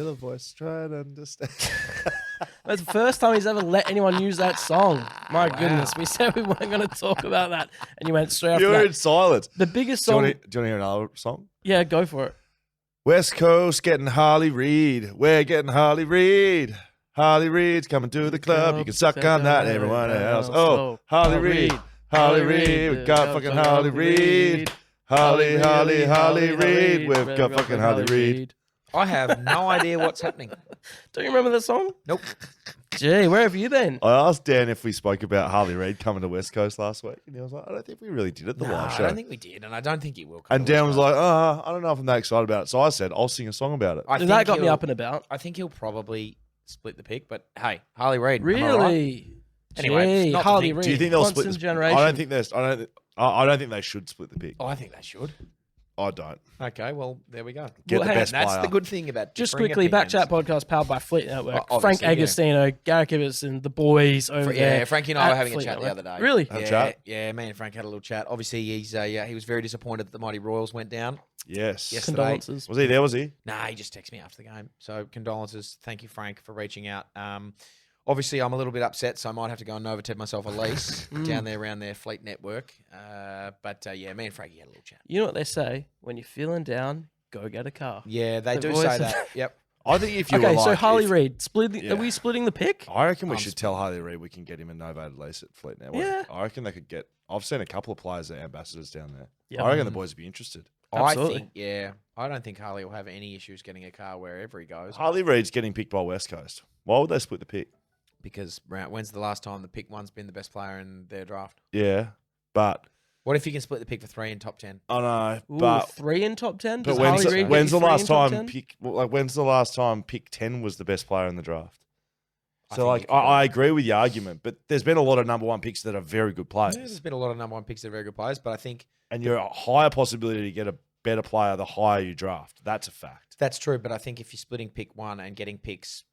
the voice. Try and understand. That's the first time he's ever let anyone use that song. My goodness. We said we weren't going to talk about that. And you went straight after You're that. in silence. The biggest Do you song. want to hear another song? Yeah, go for it. West Coast getting Harley Reid. We're getting Harley Reid. Harley Reid's coming to the club. You can suck on that and everyone else. Oh, Harley Reid. Harley Reid. We got fucking Harley Reid. Harley Reid. We've got fucking Harley Reid. I have no idea what's happening. Don't you remember the song? Nope. Gee, where have you been? I asked Dan if we spoke about Harley Reid coming to West Coast last week, and he was like, I don't think we really did at the live show. I don't think we did, and I don't think he will. And Dan was like, I don't know if I'm that excited about it. So I said, I'll sing a song about it. That got me up and about. I think he'll probably split the pick, but hey, Harley Reid. Really? Anyway, Gee, not the Harley pick. Reid. Do you think they'll split Constant the generation. I don't think they should split the pick. Oh, I think they should. I don't. Okay, well, there we go. Get the best That's player. the good thing about Just differing quickly, opinions. BackChat Podcast powered by Fleet Network. Obviously, Frank yeah. Agostino, Garrick Ibbotson, the boys over there. Yeah, Frankie and I at were having a Fleet chat the Network. other day. Really? Have a Yeah, chat? yeah, me and Frank had a little chat. Obviously, he was very disappointed that the Mighty Royals went down. Yes. Yes. Condolences. Was he there? Was he? Nah, he just texted me after the game. So condolences. Thank you, Frank, for reaching out. Obviously, I'm a little bit upset, so I might have to go and novated myself a lease down there around their Fleet Network. But yeah, me and Frankie had a little chat. You know what they say? When you're feeling down, go get a car. Yeah, they The do voice say of- that. Yep. I think if you Okay, were so like, Harley if- Reid, Yeah. are we splitting the pick? I reckon we should tell Harley Reid we can get him a novated lease at Fleet Network. Yeah. I reckon they could get. I've seen a couple of players that are ambassadors down there. Yep. I reckon the boys would be interested. Absolutely. I don't think Harley will have any issues getting a car wherever he goes. Harley Reid's getting picked by West Coast. Why would they split the pick? Because when's the last time the pick one's been the best player in their draft? Yeah, but What if you can split the pick for 3 in top 10? I know. Ooh, But 3 in top 10? but Does when's, Harley Reid get when's you the 3 last in top time 10? pick? Like when's the last time pick 10 was the best player in the draft? I So think like it could I be. agree with the argument, but there's been a lot of number one picks that are very good players, Yeah, there's been a lot of number one picks that are very good players, but I think and you're a higher possibility to get a better player the higher you draft. That's a fact. that's true. But I think if you're splitting pick 1 and getting picks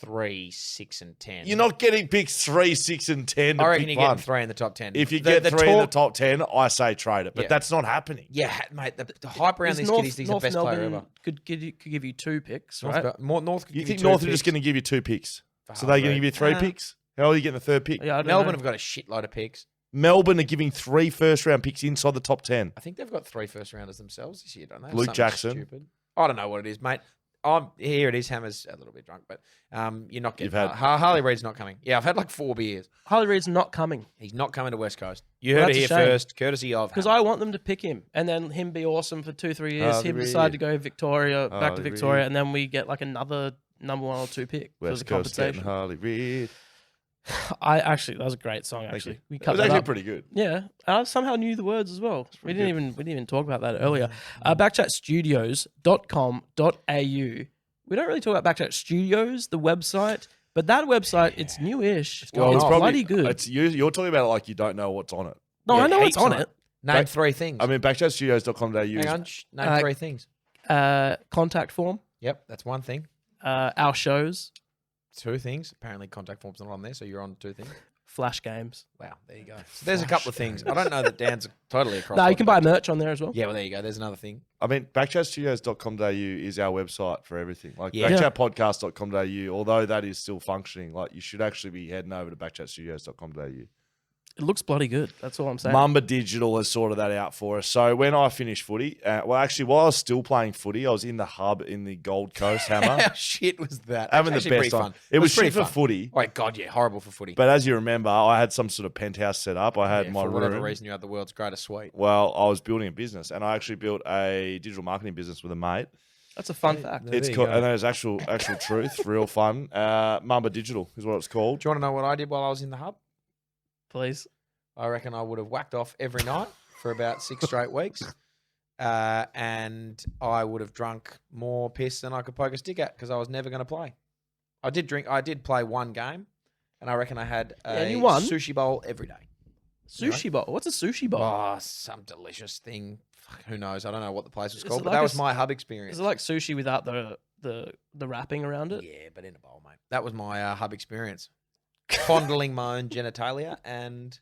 3, 6, and 10, You're not getting picks 3, 6, and 10 to I reckon pick you're one. getting 3 in the top 10. If you get 3 in the talk- top 10, I say trade it, but Yeah. that's not happening. yeah, mate, the hype around Is these North- kiddies, he's the North best Melbourne player ever. could give you 2 picks, North, right? North could You give think two North are just picks going to give you 2 picks? for So they're Harley going to give you Reid. 3 picks? How are you getting the 3rd pick? Yeah, I don't Melbourne know. have got a shitload of picks. Melbourne are giving 3 first-round picks inside the top 10. I think they've got 3 first rounders themselves this year, don't they? Luke Something Jackson. Stupid. I don't know what it is, mate. Here it is. Hammer's a little bit drunk, but you're not getting. You've had- Harley Reid's not coming. Yeah, I've had like 4 beers. Harley Reid's not coming He's not coming to West Coast. You Well, heard it that's here a shame. first, courtesy of. because Hammer. I want them to pick him and then him be awesome for 2-3 years. Harley Him decide Reid. to go Victoria, back to Harley Victoria, Reid. and then we get like another number 1 or 2 pick for West the Coast getting compensation. Harley Reid. That was a great song. Thank Actually, you. we It cut was that actually up. pretty good. Yeah, I somehow knew the words as well. We pretty didn't even talk about that earlier. BackChatStudios.com.au. We don't really talk about BackChat Studios, the website, but that website, it's newish. It's going off. bloody good. It's, you're talking about it like you don't know what's on it. No, Yeah, I know what's heaps on on it. Name 3 things. I mean, backchatstudios.com.au. Hang on. Name Uh, 3 things. Contact form, Yep, that's 1 thing. our shows, 2 things. Apparently, contact form's not on there, so you're on 2 things. flash games. Wow, there you go. So there's a couple of things. I don't know that Dan's totally across. No, what you can buy the- merch on there as well. Yeah, well, there you go. There's another thing. I mean, backchatstudios.com.au is our website for everything. Like Yeah. backchatpodcast.com.au, although that is still functioning, like you should actually be heading over to backchatstudios.com.au. It looks bloody good. That's all I'm saying. Mamba Digital has sorted that out for us. So when I finished footy, while I was still playing footy, I was in the hub in the Gold Coast, Hammer, How shit was that? having the Actually pretty best time. fun. It was pretty shit for fun. footy, Oh, God, yeah, horrible for footy. but as you remember, I had some sort of penthouse set up. I had Yeah, my for whatever room. reason, you had the world's greatest suite. Well, I was building a business, and I actually built a digital marketing business with a mate. That's a fun fact. There It's you called, go. and there's actual truth, real fun. Mamba Digital is what it's called. Do you want to know what I did while I was in the hub? Please. I reckon I would have whacked off every night for about 6 straight weeks. And I would have drunk more piss than I could poke a stick at because I was never going to play. I did play 1 game, and I reckon I had and a you won. sushi bowl every day. Sushi bowl. What's a sushi bowl? Oh, some delicious thing. Fuck, who knows? I don't know what the place was Is called, it but like that a was s- my hub experience. Is it like sushi without the wrapping around it? Yeah, but in a bowl, mate. That was my hub experience. Fondling my own genitalia and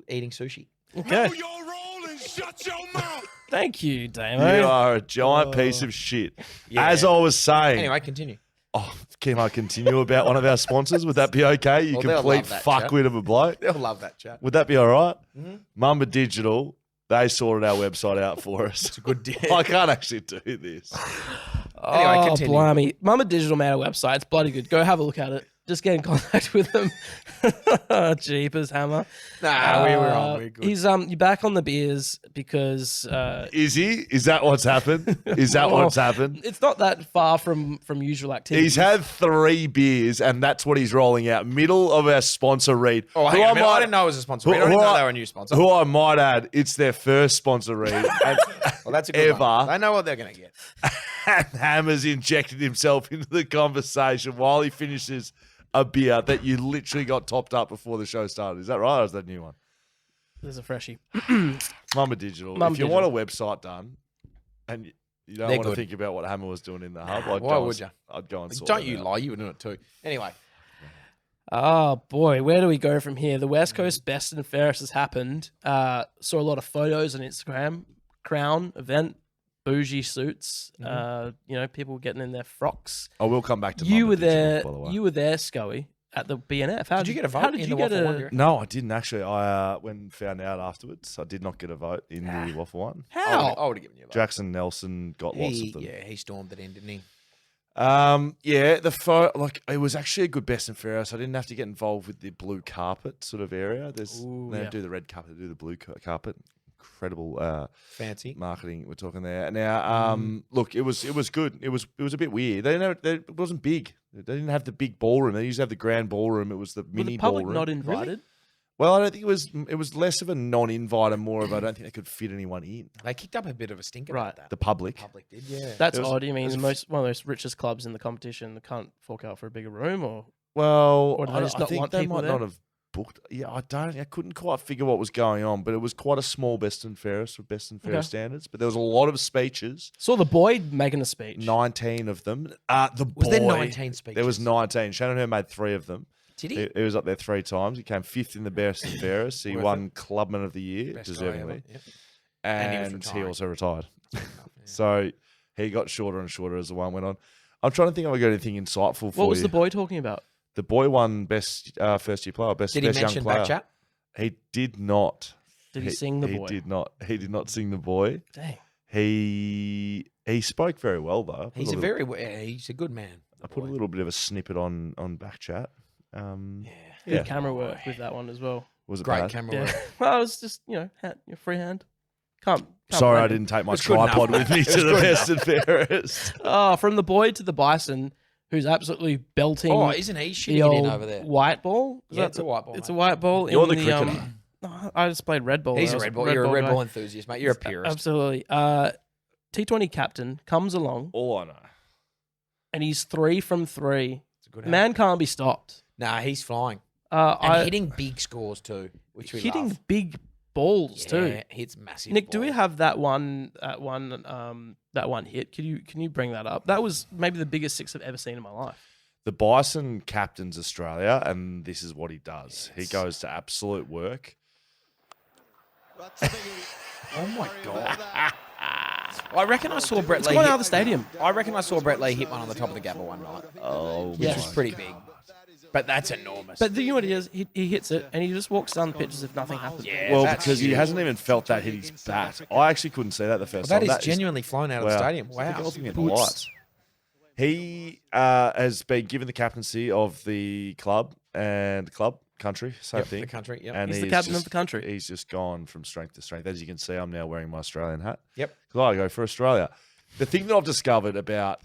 eating sushi. Okay. Know your role and shut your mouth. Thank you, Damo. You are a giant piece of shit. Yeah. As I was saying. Anyway, continue. Oh, can I continue about one of our sponsors? Would that be okay? You Well, they'll complete love that, fuckwit of a bloke. They'll love that chat. Would that be all right? Mhm. MAA Digital, they sorted our website out for us. It's a good deal. I can't actually do this. Anyway, continue. Blimey. MAA Digital made a website. It's bloody good. Go have a look at it. Just get in contact with them. Jeepers, Hammer. Nah, we were on. We're good. He's you're back on the beers because Is he? Is that what's happened? Is that Well, what's happened? it's not that far from usual activities. He's had 3 beers, and that's what he's rolling out. Middle of our sponsor read. Oh, hang on a minute. I didn't know it was a sponsor. I didn't know they were a new sponsor. Who I might add, it's their first sponsor read. And, Well, that's a good ever. one. They know what they're going to get. and Hammer's injected himself into the conversation while he finishes a beer that you literally got topped up before the show started. Is that right, or is that a new one? There's a freshie. MAA Digital. MAA If you want a website done and you don't They're want to good. think about what Hammer was doing in the hub, Why would you? I'd go and sort Don't it you out. lie. You were doing it too. Anyway. Oh boy, where do we go from here? The West Coast Best and Fairest has happened. Saw a lot of photos on Instagram. Crown event, bougie suits. People getting in their frocks. I will come back to You MAA were Digital, there. by the way. You were there, Scully, at the BNF. How Did you get a vote How did in you the get Waffle One, do you a? reckon? No, I didn't actually. I when found out afterwards, I did not get a vote in the Waffle One. How? I would have given you that. Jackson Nelson got lots of them. Yeah, he stormed it in, didn't he? It was actually a good best and fairest. I didn't have to get involved with the blue carpet sort of area. They don't do the red carpet, they do the blue carpet. Incredible Fancy. marketing we're talking there. Now, look, it was good. It was a bit weird. It wasn't big. They didn't have the big ballroom. They used to have the grand ballroom. It was the Were mini the public ballroom. not invited? Well, I don't think it was less of a non-invite and more of I don't think they could fit anyone in. They kicked up a bit of a stink Right. about that. The public. Public did, yeah. That's It was- odd. You mean it the was- one of those richest clubs in the competition that can't fork out for a bigger room, or Well, Or do they just I not think want they people might there? not have booked. Yeah, I couldn't quite figure what was going on, but it was quite a small best and fairest with best and fairest standards. But there was a lot of speeches, saw the boy making a speech. 19 of them. Was there 19 speeches? There was 19. Shannon Hurd made 3 of them. Did he? He was up there 3 times. He came 5th in the best and fairest. He Worth won Clubman of the Year, Best guy deservingly. ever. Yep. And, he was he retiring. also retired. Yeah. So he got shorter and shorter as the one went on. I'm trying to think if I got anything insightful for What was you. the boy talking about? The boy won best first year player, best Did he best young mention player. BackChat? He did not. Did he sing the boy? He did not. He did not sing the boy. Dang. He spoke very well though. He's a good man. I put a little bit of a snippet on BackChat. Good Yeah. camera work with that one as well. Was it Great bad? camera Yeah. work. Well, it was just your freehand. Can't Sorry, blame I it. didn't take my It's good enough, tripod mate. with me It to was the good best and fairest. Oh, from the boy to the bison, who's absolutely belting. Oh, isn't he the shitting it old in over there? white ball. Is Yeah, that it's a white ball, It's mate. a white ball. You're in the cricketer. No, I just played red ball. He's I a was Red Bull. You're a Red guy. Bull enthusiast, mate. You're a purist. Absolutely. T20 Captain comes along All I know. and he's 3 from 3. It's a good Man can't be stopped. Nah, he's flying. And I hitting big scores too, which we hitting love. big balls too. Yeah, hits massive Nick, do we balls. have that one hit? Can you bring that up? That was maybe the biggest 6 I've ever seen in my life. The Bison captains Australia, and this is what he does. He goes to absolute work. Oh my god! I reckon I saw Brett It's Lee. going hit- out of the stadium. I reckon I saw Brett Lee hit one on the top of the Gabba one night, Oh, which Yes. was pretty big. But that's enormous. But you know what he does? He hits it and he just walks down the pitch as if nothing happened. yeah, Well, that's because he huge. hasn't even felt that hit his bat. I actually couldn't see that the first That time. is genuinely flown out of the stadium. I Wow. think I was looking at the lights. He has been given the captaincy of the club and country, same Yep, thing. the country. Yep. And He's the captain of the country. He's just gone from strength to strength. As you can see, I'm now wearing my Australian hat. Yep. Because I go for Australia. The thing that I've discovered about,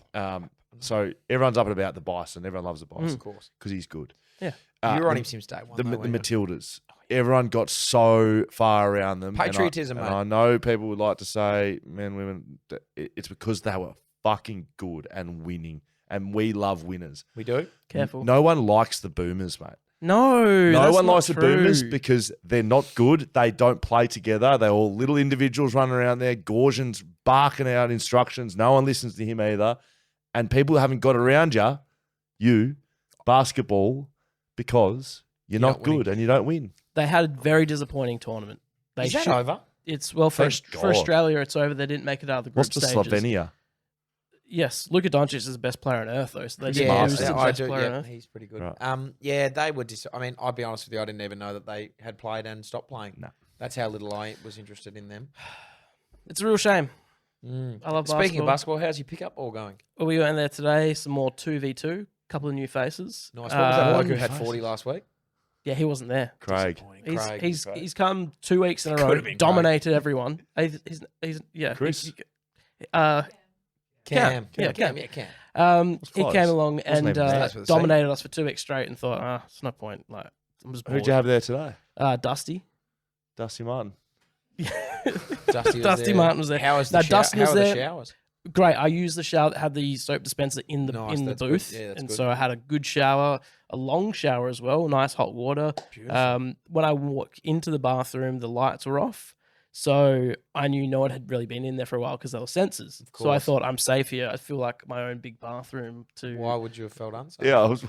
so everyone's up and about the Bison. Everyone loves the Bison Of course. because he's good. Yeah. You were on the- him since day one. The though, weren't you? Matildas. Everyone got so far around them. Patriotism, and mate. I know people would like to say, men, women, it's because they were fucking good and winning. And we love winners. We do. Careful. No one likes the boomers, mate. No, No that's one not likes the true. boomers because they're not good. They don't play together. They're all little individuals running around there. Gorgon's barking out instructions. No one listens to him either. And people haven't got around you, basketball, because you're not not winning. good and you don't win. They had a very disappointing tournament. They Is that should- over? It's for Thank God. Australia. It's over. They didn't make it out of the group What's the stages. Slovenia? Yes, Luka Doncic is the best player on earth, though. So they didn't Yeah, lose to the I best do. player on Yeah, earth. he's pretty good. Right. Yeah, they were. I mean, I'll be honest with you. I didn't even know that they had played and stopped playing. No. That's how little I was interested in them. It's a real shame. I love Speaking of basketball, how's your pickup all going? Well, we went there today. Some more 2v2. Couple of new faces. Nice. What was that bloke who new had faces. 40 last week? Yeah, he wasn't there. Craig. Disappointing. Craig. He's come 2 weeks in a row, Could've been dominated everyone. He's yeah. Chris? Cam. Cam. Yeah, Cam. Cam. He close. came along Wasn't and even there. dominated us for 2 weeks straight, and thought, it's no point. Like, I'm just bored. Who'd you have there today? Dusty. Dusty Martin. Dusty Martin was there. How was No, the Dustin how was are the there. showers? Great. I used the shower that had the soap dispenser in the Nice, that's good. booth, Yeah, that's and good. so I had a good shower, a long shower as well, nice hot water. Beautiful. When I walked into the bathroom, the lights were off, so I knew no one had really been in there for a while because there were sensors. So I course. thought I'm safe here. I feel like my own big bathroom. Why would you have felt unsafe? Yeah, I was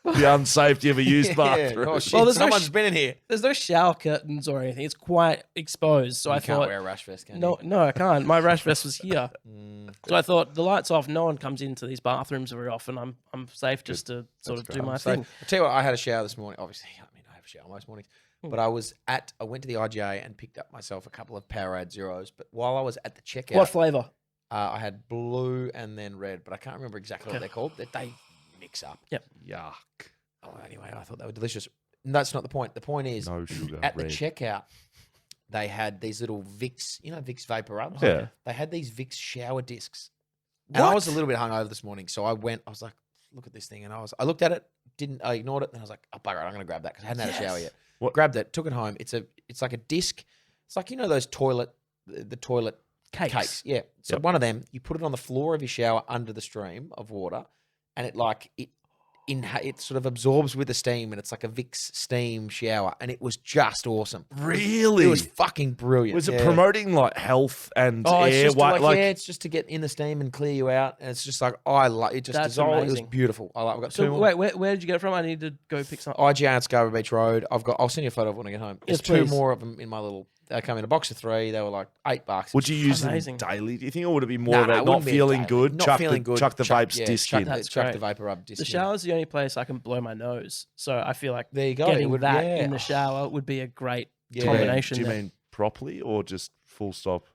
the unsafety of a used bathroom. Oh, shit. Well, there's no Someone's sh- been in here. There's no shower curtains or anything. It's quite exposed. So You I can't thought, wear a rash vest, can no, I can't. My rash vest was here. you? So I thought the lights off. No one comes into these bathrooms very often. I'm safe just to sort of do my So, thing. I'll tell you what, I had a shower this morning. Obviously, I mean, I have a shower most mornings. Hmm. But I went to the IGA and picked up myself a couple of Powerade Zeros. But while I was at the checkout, What flavour? I had blue and then red, but I can't remember exactly what they're called. They mix up. Yuck. Oh, anyway, I thought they were delicious. That's not the point. The point is, No sugar. at the red. checkout, they had these little Vicks, Vicks Vapor Rubs? Yeah. They had these Vicks shower discs. And I was a little bit hungover this morning, so I was like, look at this thing. And I looked at it, I ignored it, and I was like, oh, bugger it, I'm going to grab that because I hadn't had a shower yet. What? Grabbed it, took it home. It's like a disc. It's like, those the toilet cakes. Yeah. So Yep. one of them, you put it on the floor of your shower under the stream of water, and it sort of absorbs with the steam, and it's like a Vicks steam shower, and it was just awesome. Really? It was fucking brilliant. Was it Yeah. promoting like health and Oh, it's air? just Like, it's just to get in the steam and clear you out, and it's just like it just That's dissolved. It was amazing. beautiful. I've got two So more. wait, where did you get it from? I need to go pick some. IGA at Scarborough Beach Road. I'll send you a photo of it when I get home. There's Yes, two please. more of them in my little. They come in a box of 3. They were like $8. would you use Amazing. them daily? Do you think, or would it be more Nah, about it not wouldn't be feeling daily. good? Not Chuck feeling the, good. Chuck the vapes disc in. That's chuck great. the vapor rub disc. The in. shower's the only place I can blow my nose, so I feel like There you go. getting It would- that yeah. in the shower would be a great Yeah. combination. Do you there. mean properly or just full stop?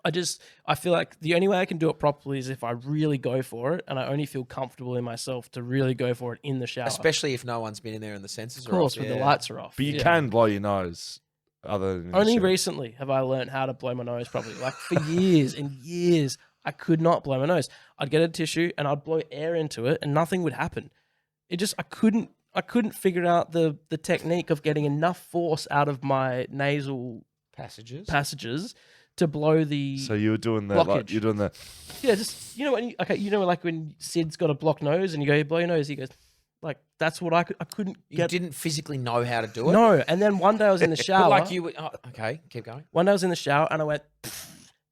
I feel like the only way I can do it properly is if I really go for it, and I only feel comfortable in myself to really go for it in the shower. Especially if no one's been in there and the sensors of are course, off. when the Yeah. lights are off. But you Yeah. can blow your nose. Other than Only shower. recently have I learned how to blow my nose properly. Like for years and years, I could not blow my nose. I'd get a tissue and I'd blow air into it, and nothing would happen. I couldn't figure out the technique of getting enough force out of my nasal passages to blow the. So you were doing that. Like, blockage. you're doing that. Yeah, just like when Sid's got a blocked nose and you go, "You blow your nose," he goes, like that's what I couldn't You get. didn't physically know how to do it. No, and then one day I was in the shower. But like you would. Oh, okay, keep going. One day I was in the shower and I went,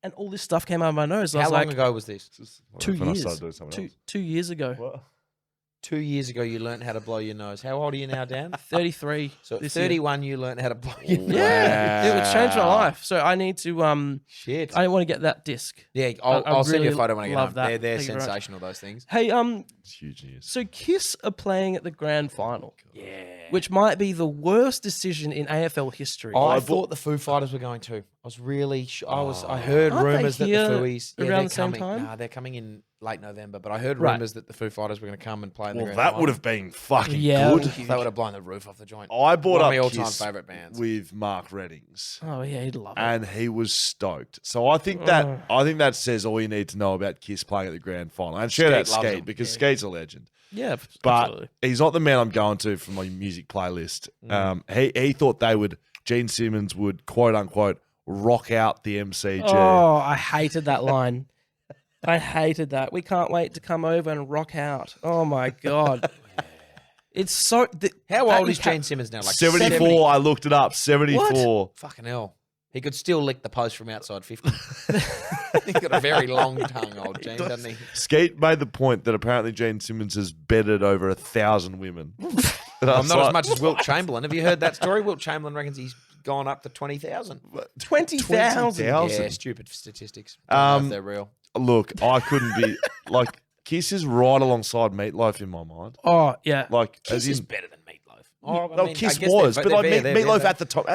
and all this stuff came out of my nose. I How was long like, ago was this? 2 When I years. started doing something else. 2 years ago. What? 2 years ago, you learned how to blow your nose. How old are you now, Dan? 33. So at this year. 31, you learned how to blow your nose. Yeah, it changed my Wow. life. So I need to Shit. I want to get that disc. Yeah, I I'll send you a really photo when I get home. love that. They're Thank you very much. sensational, those things. Hey, It's huge news. so Kiss are playing at the grand final, Yeah. which might be the worst decision in AFL history. I thought the Foo Fighters were going to. I was really. I heard Aren't they rumors that the here Fooies around they're the same coming. time? Nah, they're coming in late November. But I heard Right. rumors that the Foo Fighters were going to come and play in the Well, grand that final. would have been fucking Yeah, good. huge. They would have blown the roof off the joint. I bought One of up my all-time Kiss favourite bands. with Mark Reddings, Oh yeah, he'd love it. and he was stoked. So I think that says all you need to know about Kiss playing at the grand final. And shout out Skate loves Skate him. because Yeah. Skate's a legend. Yeah, But absolutely. he's not the man I'm going to for my music playlist. He thought Gene Simmons would quote unquote rock out the MCG. Oh, I hated that line. I hated that. We can't wait to come over and rock out. Oh my god. It's so. How that old is enca- Gene Simmons now? Like 74. 70? I looked it up. 74. Fucking hell. He could still lick the post from outside 50. He's got a very long tongue, old Gene, doesn't he? Skate made the point that apparently Gene Simmons has bedded over 1,000 women. And I Well, was not like, as much as Wilt Chamberlain. Have you heard that story? Wilt Chamberlain reckons he's gone up to 20,000. 20,000. Yeah, stupid statistics. Don't know if they're real. Look, I couldn't be like Kiss is right alongside Meatloaf in my mind. Oh, yeah. Like Kiss as in, is better than Meatloaf. Oh, no, Kiss was, but like Meatloaf at the time.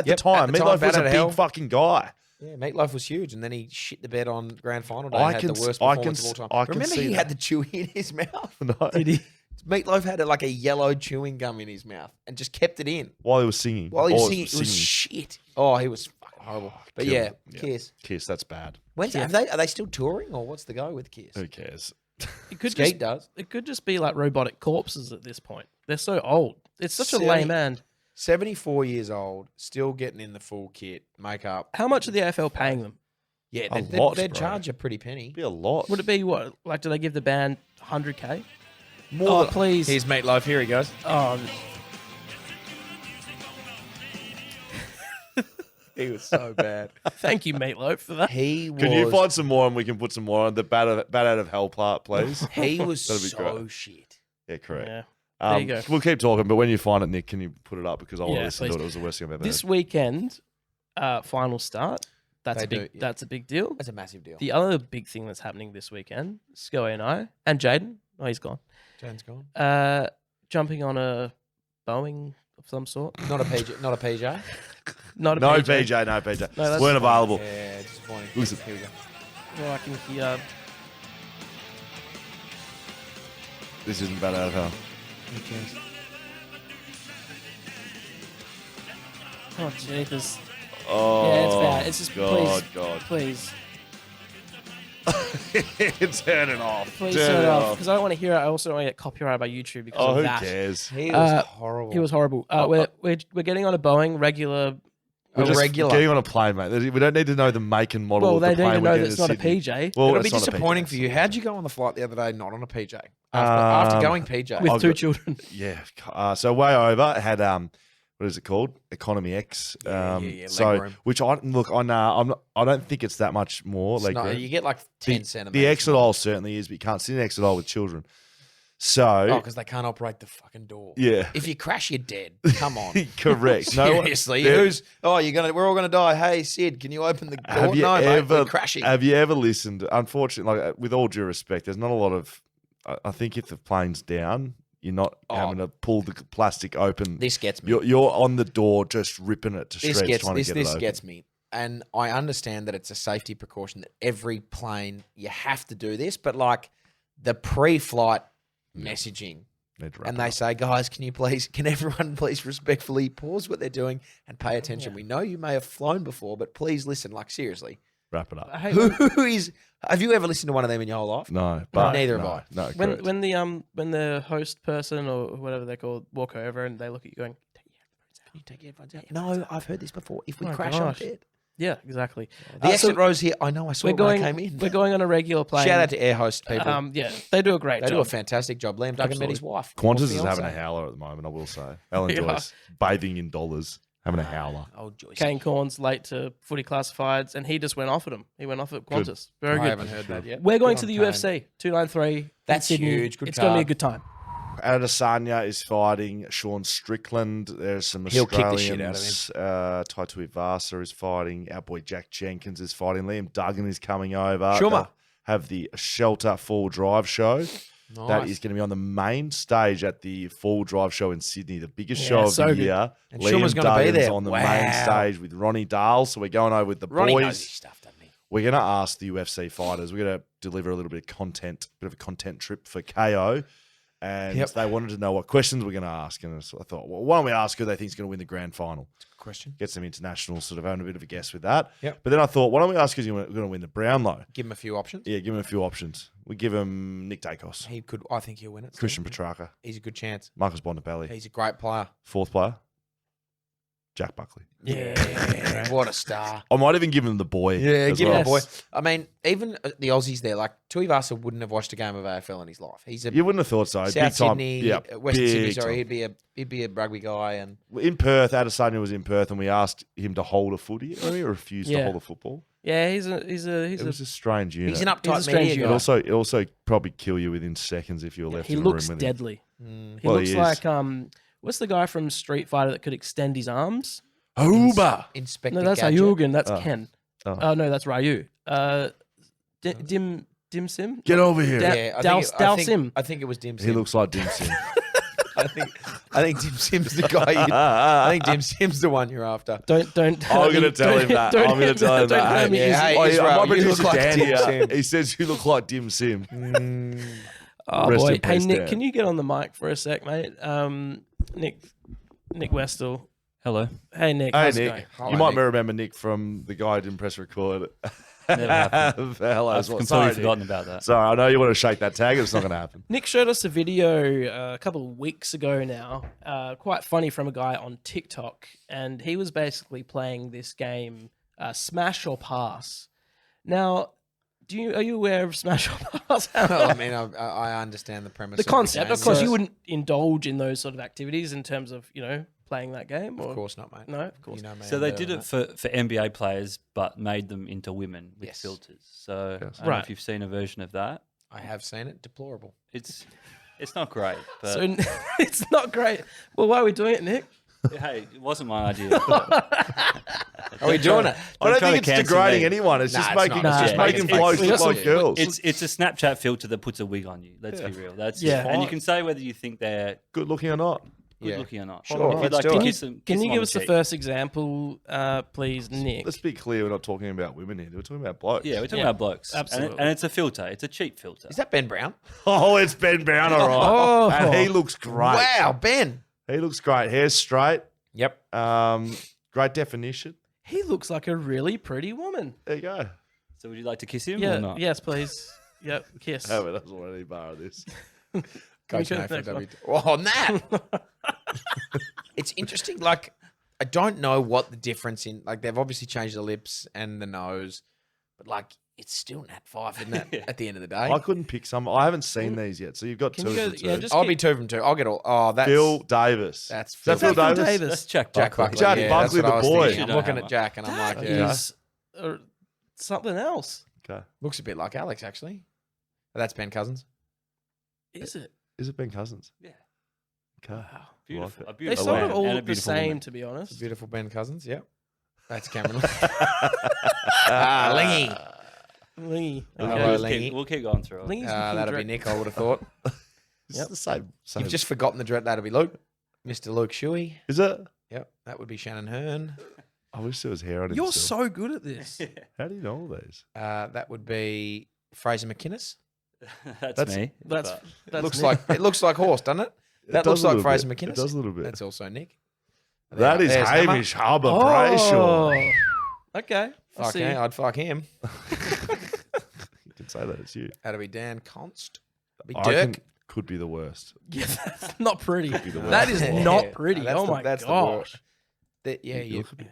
Meatloaf was a big fucking guy. Yeah, Meatloaf was huge, and then he shit the bed on grand final day. I and can had the worst s- I performance can of all s- time. I can Remember, see he that. had the chewy in his mouth. No. Did he? Meatloaf had like a yellow chewing gum in his mouth and just kept it in While he was singing. while he was Or singing. It was shit. Oh, he was fucking horrible. But kill yeah, him. Yeah. Kiss. Kiss, that's bad. When's are they still touring or what's the go with Kiss? Who cares? It could Skate does. It could just be like robotic corpses at this point. They're so old. It's such a Silly. lame end. 74 years old, still getting in the full kit, makeup. How much are the AFL paying them? Yeah, A they lot, they'd bro. charge a pretty penny. Be a lot. Would it be what? Like, do they give the band 100K? More Oh, than- please. Here's Meatloaf. Here he goes. Oh, He was so bad. thank you, Meatloaf, for that. He was. Can you find some more and we can put some more on the bad out of hell part, please? He was That'd be so great. shit. Yeah, correct. Yeah. There you go. We'll keep talking, but when you find it, Nick, can you put it up because I want to Yeah, listen please. to it. It was the worst thing I've ever This heard. weekend, final start. That's They a big. do, yeah. That's a big deal. That's a massive deal. The other big thing that's happening this weekend, Scully and I, and Jaden. Oh, he's gone. Jane's gone. Jumping on a Boeing of some sort. Not a PJ. Not a PJ. Not a No PJ. PJ, no PJ. No, that's Weren't available. Yeah, disappointing. Listen. Here we go. Well, I can hear. This isn't bad out of hell. Who cares? Oh, jeepers. Oh, Yeah, it's bad. It's just God, please, Turn it off. please turn it off because I don't want to hear it. I also don't want to get copyrighted by YouTube because Oh, of who that. cares? He was horrible. He was horrible. We're getting on a Boeing regular. We're just regular. getting on a plane, mate. We don't need to know the make and model Well, of the they plane. need to we're know that getting it's to not a Sydney. PJ Well, It'll it's be not a disappointing PJ, for you. so- How'd you go on the flight the other day not on a PJ? After going PJ. with I've two got- children. Yeah. So way over had what is it called? Economy X. Yeah, So legroom. which I look. I know. I'm not. I don't think it's that much more. It's Like not- you get like 10 the centimeters. exit aisle certainly is, but you can't sit in an exit aisle with children. So Oh, because they can't operate the fucking door. yeah, If you crash, you're dead. Come on. correct. No one- Seriously, there- we're all gonna die. Hey, Sid, can you open the door? Have you No, mate, ever we're crashing. Have you ever listened? Unfortunately, like with all due respect, there's not a lot of. I think if the plane's down, you're not having to pull the plastic open. This gets me. You're on the door, just ripping it to This shreds, gets trying to get it this open. gets me. And I understand that it's a safety precaution that every plane you have to do this, but like the pre-flight messaging. Need to wrap And it they up. say, guys, can everyone please respectfully pause what they're doing and pay attention? Yeah. We know you may have flown before, but please listen. Like seriously, Wrap it up. Hey, who is? Have you ever listened to one of them in your whole life? No, but neither no, have I. No, correct. when the host person or whatever they're called walk over and they look at you going, Can you take your headphones out? No, I've heard this before. If we Oh my crash, gosh. I'm dead. yeah, exactly. The exit so rows here. I know. I saw we're it when going. I came in. We're going on a regular plane. Shout out to air host people. Yeah, they do a great They job. do a fantastic job. Liam Duggan met his wife. Qantas or is having a fiancée. howler at the moment. I will say, Ellen Yeah. Joyce bathing in dollars, having a howler. Oh, Joyce. Kane Corn's late to footy classifieds, and he just went off at him. He went off at Qantas. Very I good. haven't heard that yet. We're going Good to on the Kane. UFC 293. in That's Sydney. huge. Good It's going to be a card. good time. Adesanya is fighting Sean Strickland. There's some He'll kick the Australians. shit out Taito Ivasa is fighting. Our boy Jack Jenkins is fighting. Liam Duggan is coming over. Schumer. They'll have the Shelter Full Drive show. That Nice. is going to be on the main stage at the Full Drive show in Sydney, the biggest show Yeah, of so the good. year. And Liam Schumer's gonna be Duggan's there. on the Wow. main stage with Ronnie Dahl. So we're going over with the Ronnie knows boys. his stuff, doesn't he? We're going to ask the UFC fighters. We're going to deliver a little bit of content, bit of a content trip for KO. And Yep. they wanted to know what questions we're going to ask. And so I thought, well, why don't we ask who they think is going to win the grand final? Question. Get some international sort of having a bit of a guess with that. Yep. But then I thought, why don't we ask who's going to win the Brownlow? Give him a few options. Yeah, give him a few options. We give him Nick Dacos, He could. I think he'll win it. Christian Petrarca, He's a good chance. Marcus Bontempelli. He's a great player. Fourth player, Jack Buckley. Yeah. What a star. I might even give him the boy. Yeah, as give well. him a boy. I mean, even the Aussies there, like Tuivasa wouldn't have watched a game of AFL in his life. He's a You wouldn't have thought so. South big time. Sydney, Yeah, Western Sydney. big Sorry, time. he'd be a rugby guy, and In Perth, Adesanya was in Perth, and we asked him to hold a footy. And he refused to Yeah. hold a football. Yeah, he's a It was a strange unit. he's an He's a uptight strange media unit. guy. It also probably kill you within seconds if you were left he in a looks room with him. deadly. Mm. He Well, looks he is. like what's the guy from Street Fighter that could extend his arms? Hooba. Inspector No, that's Gadget. Ayugan. That's Oh. Ken. Oh. No, that's Ryu. Dim Sim. Get over here. Da- I Dal- think, Dal I think, Sim. I think it was Dim Sim. He looks like Dim Sim. I think Dim Sim's the guy. I think Dim Sim's the one you're after. Don't. I'm going to tell him that. I'm going to tell him that. Hey, Yeah, hey, Oh, Israel, my you look producer like Dan Dim here, Sim. he says you look like Dim Sim. Oh Rest boy. in Hey peace, Nick, Dan. can you get on the mic for a sec, mate? Nick Westall. Hello. Hey Nick. Hey, how's it Nick. going? Hello, You might Nick. remember Nick from the guy who didn't press record. Never happened. Hello. I've Sorry, completely Nick. forgotten about that. Sorry, I know you want to shake that tag. It's not going to happen. Nick showed us a video a couple of weeks ago now, quite funny, from a guy on TikTok, and he was basically playing this game, Smash or Pass. Now, are you aware of Smash or Pass? Well, I mean, I understand the premise. The concept, of course, you you wouldn't indulge in those sort of activities in terms of playing that game. Or, Of course not, mate. no, of course. You know me, So I'm they better did than it for NBA players, but made them into women with Yes. filters. So Yes. I don't know Right. if you've seen a version of that. I have seen it. Deplorable. It's not great, but So it's not great. Well, why are we doing it, Nick? hey, it wasn't my idea. Are we doing it? I don't try think to it's cancel degrading me. anyone. It's Nah, just it's making, not. it's just Nah, making it's- blokes we look got like some- girls. It's a Snapchat filter that puts a wig on you. Let's be real. That's Yeah. and you can say whether you think they're Good looking or not. good Yeah. looking or not. Sure, If you'd let's like do to it. kiss them, Can kiss you them give on us the cheek. first example, please, Nick? Let's be clear. We're not talking about women here. We're talking about blokes. Yeah, we're talking Yeah, about blokes. absolutely. And it's a filter. It's a cheap filter. Is that Ben Brown? Oh, it's Ben Brown, all right. Oh. And he looks great. Wow, Ben. He looks great. Hair's straight. Yep. Great definition. He looks like a really pretty woman. There you go. So would you like to kiss him or Yeah. not? Yes, please. Yep. Kiss. Oh, that's what I need bar of this. Coach go Nathan next one. W. Oh, Nat. It's interesting. Like, I don't know what the difference in. Like, they've obviously changed the lips and the nose, but like, it's still Nat 5, isn't it? Yeah. At the end of the day, I couldn't pick some. I haven't seen these yet. So you've got Can two you go? from two. Yeah, just I'll keep- be 2 from 2. I'll get all. Oh, that's Phil Davis. That's Is that Phil Phil Phil Davis? That's Jack Jack Buckley. Buckley. Jack yeah, Buckley, that's what the I was boy. thinking. I'm You know looking how at much. Jack and I'm like, That yeah, is, something else. Okay. looks a bit like Alex actually. But that's Ben Cousins. Is it? Is it Ben Cousins? Yeah. Okay. Wow. Beautiful. Like it. A They beautiful sort man of all and a look the beautiful same, woman. to be honest. Beautiful Ben Cousins. Yep. That's Cameron. Lingy. Lingy. Oh, Okay. well, We'll Lingy. keep going through it. Lingy's looking That'll be direct- Nick. I would have thought. It's Yep. the same. You've just forgotten the dread. That'll be Luke. Mr. Luke Shuey. Is it? Yep. That would be Shannon Hearn. I wish there was hair on him. You're still. so good at this. How do you know all these? That would be Fraser McInnes. That's me. That's but- that's It looks like horse, doesn't it? That It does looks a like little Fraser bit. McInnes. It does a little bit. That's also Nick. That is There's Hammer. Hamish Harbour Oh. Brayshaw. Okay. I see. Okay, I'd fuck him. You can say that it's you. That'll be Dan Const. That'd be I Dirk. reckon could be the worst. Yeah, that's not pretty. be the That is worst. not Yeah, pretty. that's Oh the- my that's the gosh. worst. Yeah, You you. look a bit-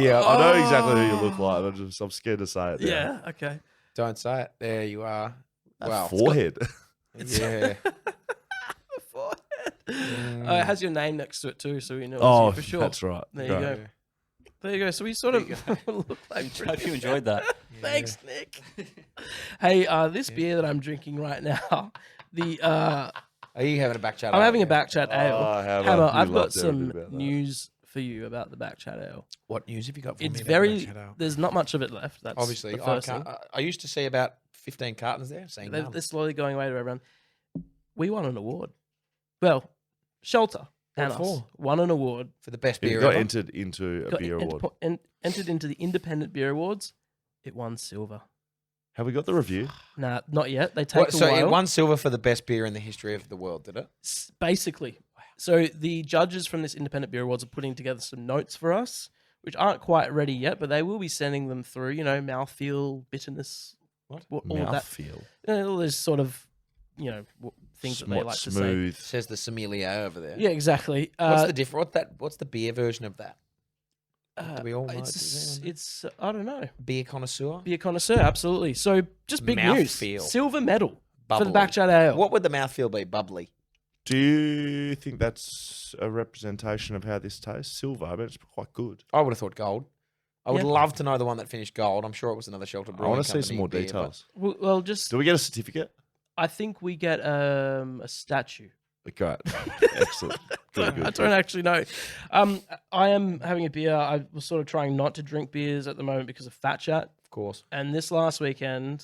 Yeah. I know exactly who you look like. I'm scared to say it. now. Yeah. Okay. Don't say it. There you are. That Wow. forehead. Yeah. It has your name next to it too, so we know it's Oh, you for sure. that's right. There you Right. go. There you go. So we sort of look like I pretty hope you enjoyed that. Thanks, Nick. Hey, this beer that I'm drinking right now, Are you having a back chat? I'm having a BackChat ale. Oh, Hammer, Hammer, you I've got loved everything some about that. news for you about the BackChat ale. What news have you got for It's me? about very. BackChat Ale? There's not much of it left. That's Obviously, the I, first can't, thing. I used to see about 15 cartons there. Seeing none. They're slowly going away to everyone. We won an award. Well, Shelter and What us for? won an award. For the best You beer got ever. entered into a Got beer award. entered into the Independent Beer Awards. It won silver. Have we got the review? Nah, not yet. They take What, so a while. it won silver for the best beer in the history of the world, did it? Basically. So the judges from this Independent Beer Awards are putting together some notes for us, which aren't quite ready yet, but they will be sending them through. You know, mouthfeel, bitterness, What? all of that. Mouthfeel. All those sort of, things that they like to say. smooth. Says the sommelier over there. Yeah, exactly. What's the difference? What's the beer version of that? Do we all know? It's I don't know. Beer connoisseur. Be a connoisseur, absolutely. So just big news. Mouthfeel. Silver medal for the Bubbly. BackChat ale. What would the mouthfeel be? Bubbly. Do you think that's a representation of how this tastes? Silver, I bet it's quite good. I would have thought gold. I would Yeah. love to know the one that finished gold. I'm sure it was another Shelter I Brewing want to see some Company more beer, but details. Well, just Do we get a certificate? I think we get a statue. Great. Excellent. Good, good, I don't actually know. I am having a beer. I was sort of trying not to drink beers at the moment because of Fat Chat. Of course. And this last weekend,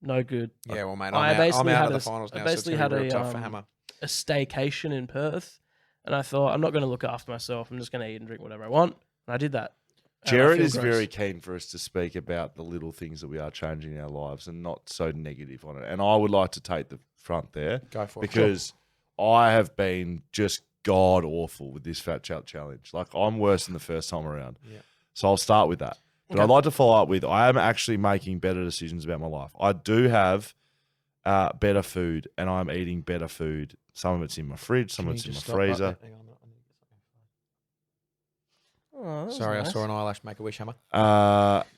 no good. Yeah, well, mate, I I'm basically out had of the a- finals I now, basically so it's gonna had be real a, tough for Hammer. A staycation in Perth, and I thought I'm not going to look after myself. I'm just going to eat and drink whatever I want. And I did that. And I Jared feel is gross. very keen for us to speak about the little things that we are changing in our lives and not so negative on it. And I would like to take the front there Go for it. because I have been just god awful with this Fat Chat challenge. Like, I'm worse than the first time around. Yeah. So I'll start with that. But Okay. I'd like to follow up with I am actually making better decisions about my life. I do have better food and I'm eating better food. Some of it's in my fridge, some Can of you it's in my just stop right freezer. there? Hang on, I need to get Oh, that was Sorry, nice. I saw an eyelash make a wish, Hammer.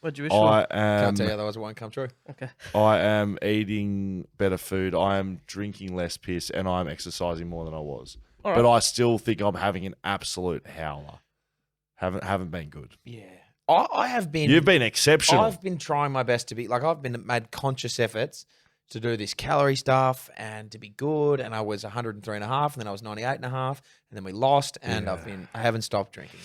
What'd you wish for? I Can't tell you, am otherwise it won't come true. Okay. I am eating better food. I am drinking less piss, and I'm exercising more than I was. All But right. I still think I'm having an absolute howler. Haven't been good. Yeah. I have been. You've been exceptional. I've been trying my best to be like I've been made conscious efforts to do this calorie stuff and to be good. And I was 103 and a half, and then I was 98 and a half, and then we lost. And I haven't stopped drinking.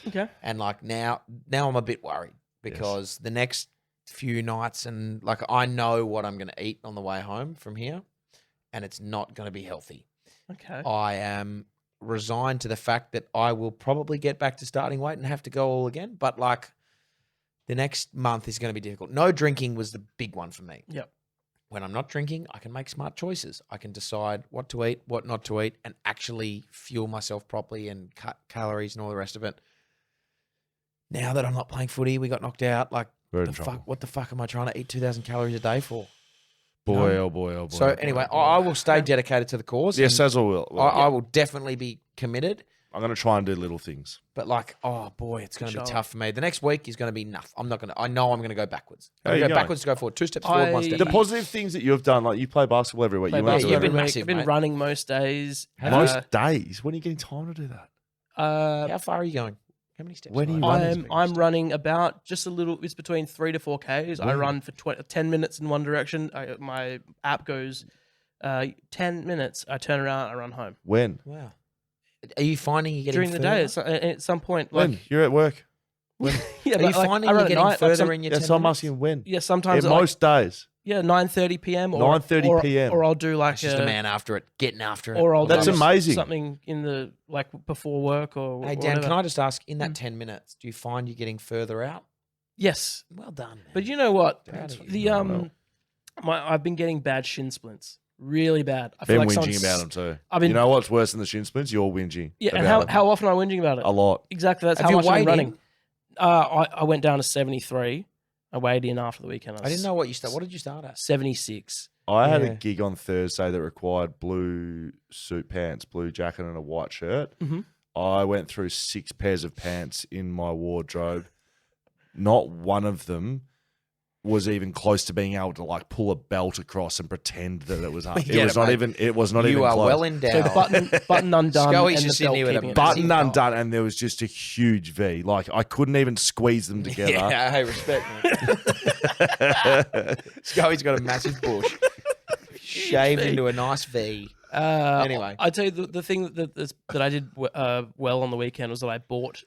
Okay. And like now I'm a bit worried because the next few nights and like I know what I'm going to eat on the way home from here, and it's not going to be healthy. Okay. I am resigned to the fact that I will probably get back to starting weight and have to go all again. But like the next month is going to be difficult. No drinking was the big one for me. Yep. When I'm not drinking, I can make smart choices. I can decide what to eat, what not to eat, and actually fuel myself properly and cut calories and all the rest of it. Now that I'm not playing footy, we got knocked out. Like, We're in trouble. what the fuck am I trying to eat 2,000 calories a day for? Boy, No. oh boy, oh boy. So oh boy, anyway, oh boy. I will stay dedicated to the cause. Yes, and as I will. I will definitely be committed. I'm going to try and do little things. But like, oh boy, it's going to Sure. be tough for me. The next week is going to be enough. I know I'm going to go backwards. How I'm you going to go going? backwards to go forward. 2 steps forward, 1 step The back. positive things that you've done, like you play basketball every week. Play You went basketball to you've been every week. massive, I've been mate. running most days. most days. When are you getting time to do that? How far are you going? How many steps? When are you are running? I'm running about just a little. It's between 3 to 4 Ks. I run for 10 minutes in one direction. My app goes 10 minutes. I turn around. I run home When? Wow. Are you finding you're getting during the day. further? At some point, like When? You're at work. yeah, Are but you like, finding I you're run at getting night, further in your 10 Yes, I'm minutes? asking when. Yeah, sometimes In like, most days. 9:30 p.m. or 9:30 p.m. or I'll do like It's just a man after it, getting after it. or I'll That's do amazing. something in the like before work or Hey, Dan, whatever. can I just ask, in that 10 minutes, do you find you're getting further out? Yes, Well done, man. but you know what? Proud of you. The I've been getting bad shin splints, really bad. I feel Been like whinging someone's- about them too. I've been- you know what's worse than the shin splints? You're whinging. Yeah, and about how them. often am I whinging about it? A lot. Exactly. That's Have how you much I've been weighed running. in? I went down to 73. I weighed in after the weekend. I didn't know what you started. What did you start at? 76. I had a Yeah. gig on Thursday that required blue suit pants, blue jacket, and a white shirt. Mhm. I went through 6 pairs of pants in my wardrobe. Not one of them was even close to being able to like pull a belt across and pretend that it was. We It get was it, not mate. even. It was not You even are close. well endowed. So the button undone Scully's and just the belt sitting here with a keeping it. button- Button undone, and there was just a huge V. Like I couldn't even squeeze them together. Yeah, hey, respect, man. Scully's got a massive bush. Shaved into a nice V. Anyway. I tell you the thing that I did well on the weekend was that I bought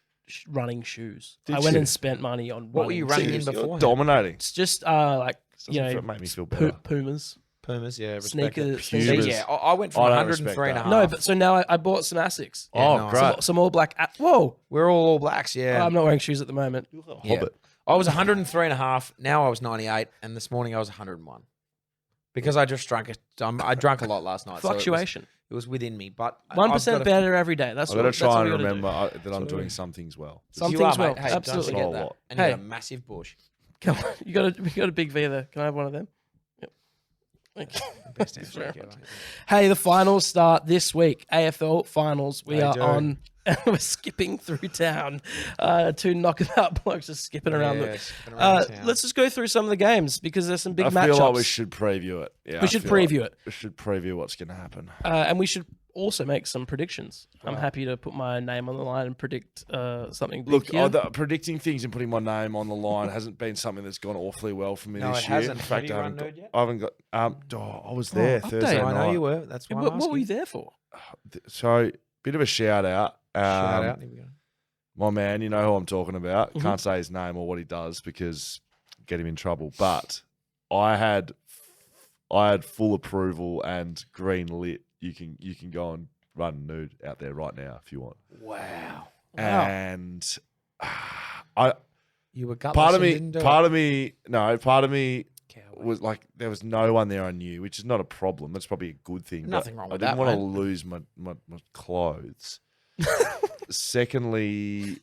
running shoes. Did I went you? and spent money on. What were you running in Seriously, you're beforehand? dominating. It's just like you Doesn't know, make me feel better. Pumas, Pumas, yeah, respect sneakers. it. Pumas. sneakers. Yeah, I went from I don't 103 and a respect half. that. No, but so now I bought some Asics. Yeah, Oh, nice. great. Some all black. Whoa! We're all blacks, yeah. I'm not wearing shoes at the moment. Yeah. Hobbit. I was 103 and a half. Now I was 98, and this morning I was 101. Because I just drank I drank a lot last night. Fluctuation. So it was within me, but 1% better every day. That's I've what. got to that's try what and we gotta do. remember that I'm doing some things well. Some you things are, well. mate. Hey, Absolutely. Don't Not forget a that. lot. And you Hey. got a massive bush. Come on, we got a big V there. Can I have one of them? Yep. Thank you. Best Thanks answer very I get, much. mate. Hey, the finals start this week. AFL finals. We They are do. on. We're skipping through town. 2 knockabout blokes are skipping around. Yeah, skipping around town. Let's just go through some of the games because there's some big I matchups. feel like we should preview it. Yeah, We I should feel preview like it. We should preview what's going to happen. And we should also make some predictions. I'm Wow. happy to put my name on the line and predict something big Look, here. predicting things and putting my name on the line hasn't been something that's gone awfully well for me No, this it year. hasn't. In Have fact, you I run haven't nude yet? I haven't got. I was there update. Thursday I know night. you were. That's why What were you there for? So, bit of a shout out. Shout out. Here we go. My man, you know who I'm talking about. Mhm. Can't say his name or what he does because get him in trouble. But I had full approval and green lit. You can go and run nude out there right now if you want. Wow. And You were part gutless of me and didn't do it. Coward. was like there was no one there I knew, which is not a problem. That's probably a good thing. but Nothing wrong with I didn't that, want to mate. lose my clothes. Secondly,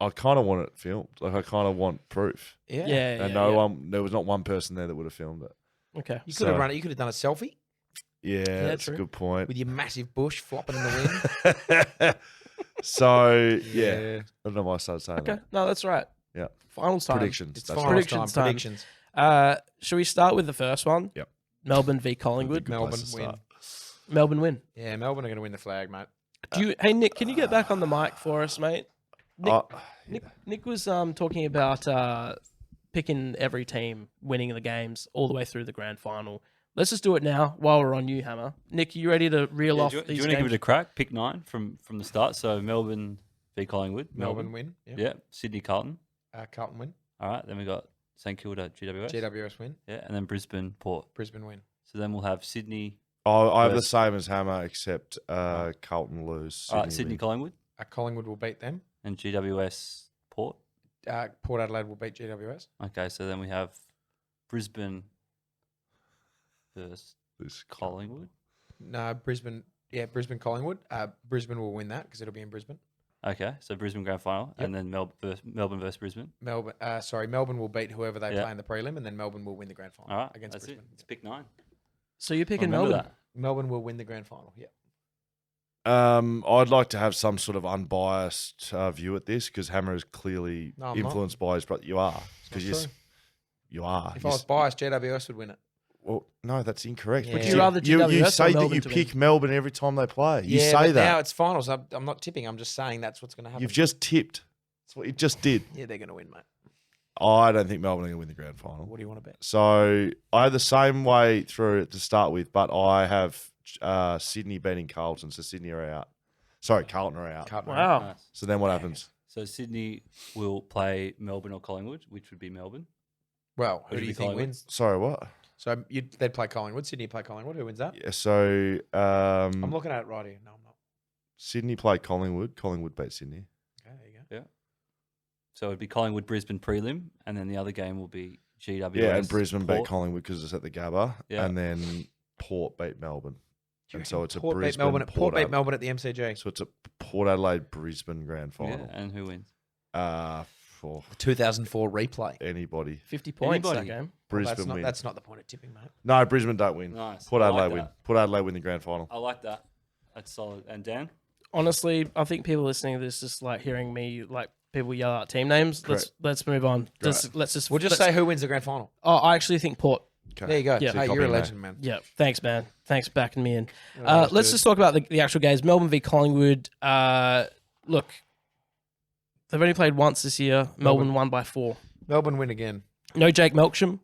I kind of want it filmed. Like I kind of want proof. Yeah. Yeah, And there was not one person there that would have filmed it. Okay. You could have So- run it. You could have done a selfie Yeah, that's true. a good point. with your massive bush flopping in the wind. So yeah, I don't know why I started saying Okay. that. No, that's right. Yeah. Finals time. Predictions. It's That's finals Predictions time. time. Predictions. Shall we start with the first one? Yep. Melbourne v Collingwood. Good Melbourne place to win. start. Melbourne win. Yeah, Melbourne are going to win the flag, mate. Hey Nick, can you get back on the mic for us, mate? Nick, Yeah. Nick was talking about picking every team winning the games all the way through the grand final. Let's just do it now while we're on you, Hammer. Nick, you ready to reel off do you these want to give games? it a crack? Pick 9 from the start. So Melbourne v Collingwood. Melbourne win. Yeah. Yeah. Sydney Carlton. Carlton win. All right. Then we got St Kilda GWS. GWS win. Yeah. And then Brisbane Port. Brisbane win. So then we'll have Sydney. I have the West. same as Hammer, except Carlton lose. All right. Sydney win. Collingwood Collingwood will beat them. and GWS Port. Port Adelaide will beat GWS. Okay. So then we have Brisbane versus This Collingwood. No, Brisbane. Yeah, Brisbane Collingwood. Brisbane will win that because it'll be in Brisbane. Okay. So Brisbane grand final. Yep. And then Melbourne versus Brisbane. Melbourne will beat whoever they Yeah. play in the prelim, and then Melbourne will win the grand final All right. against That's Brisbane. it. It's pick 9. So you're picking Remember Melbourne. that. Melbourne will win the grand final. Yeah. I'd like to have some sort of unbiased view at this because Hammer is clearly No, I'm not. influenced by his brother. You are It's because not true. you are. If You I was biased, GWS would win it. well, no, that's incorrect. Yeah. Because Would you rather you GWS or say that Melbourne you to pick Melbourne every time they play. You yeah, say but that. now it's finals. I'm not tipping. I'm just saying that's what's going to happen. You've just tipped. That's what you just did. Yeah, they're going to win, mate. I don't think Melbourne are going to win the grand final. What do you want to bet? So I had the same way through it to start with, but I have Sydney beating Carlton, so Sydney are out. Sorry, Carlton are out. Carlton. Wow. Nice. So then what happens? So Sydney will play Melbourne or Collingwood, which would be Melbourne. Well, who Would do it you be think Collingwood? wins? Sorry, what? So they'd play Collingwood. Sydney play Collingwood. Who wins that? Yeah, so I'm looking at it right here. No, I'm not. Sydney play Collingwood. Collingwood beat Sydney. Okay, there you go. So it'd be Collingwood Brisbane prelim, and then the other game will be GWS. Yeah, and Brisbane beat Port. Collingwood because it's at the Gabba. Yeah. And then Port beat Melbourne. And so it's a Port beat Brisbane, Melbourne. Port beat Adelaide. Melbourne at the MCG. So it's a Port Adelaide Brisbane grand Yeah, final. and who wins? For 2004 replay. anybody. 50 points Anybody? that game. Brisbane win. That's not the point of tipping, mate. No, Brisbane don't win. Nice. Port I Adelaide like win. that. Port Adelaide win the grand final. I like that. That's solid. And Dan? Honestly, I think people listening to this just like hearing me like people yell out team names. Let's move on. Let's just We'll just say who wins the grand final. Oh, I actually think Port. Okay. There you go. Yeah. Hey, So you're a copy, legend, man. Yeah, thanks, man. Thanks for backing me in. Alright, Let's dude. just talk about the actual games. Melbourne v Collingwood. Look, they've only played once this year. Melbourne won by 4. Melbourne win again. No Jake Melksham.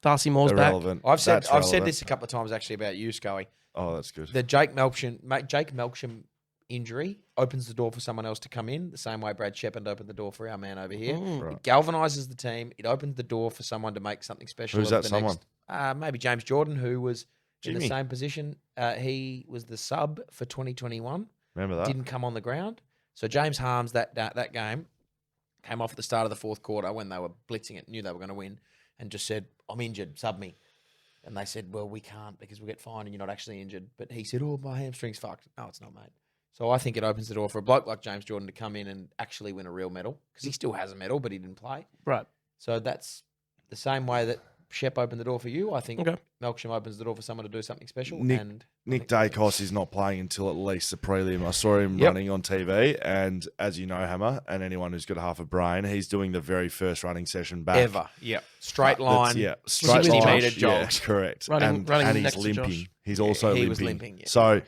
Darcy Moore's back. Irrelevant. I've said That's said relevant. this a couple of times actually about you, Scully. Oh, that's good. The Jake Melksham injury opens the door for someone else to come in, the same way Brad Shepard opened the door for our man over here. Mm. Right. It galvanizes the team. It opens the door for someone to make something special. Who's of that the someone? Next, maybe James Jordan, who was in the Jimmy. same position. He was the sub for 2021. Remember that? Didn't come on the ground. So James Harms that game came off at the start of the fourth quarter when they were blitzing it, knew they were going to win, and just said, "I'm injured, sub me." And they said, "Well, we can't because we'll get fined and you're not actually injured." But he said, "Oh, my hamstring's fucked." No, it's not, mate. So I think it opens the door for a bloke like James Jordan to come in and actually win a real medal because he still has a medal, but he didn't play. Right. So that's the same way that Shep opened the door for you. I think Okay. Melksham opens the door for someone to do something special. Nick- and Nick Dacos is not playing until at least the prelim. I saw him Yep. running on TV, and as you know, Hammer, and anyone who's got half a brain, he's doing the very first running session back. ever, yeah, straight line, Yeah, straight 60 line. metre Yeah, jogs. correct. Running and next he's to limping. Josh. He's also he limping. was limping, yeah. So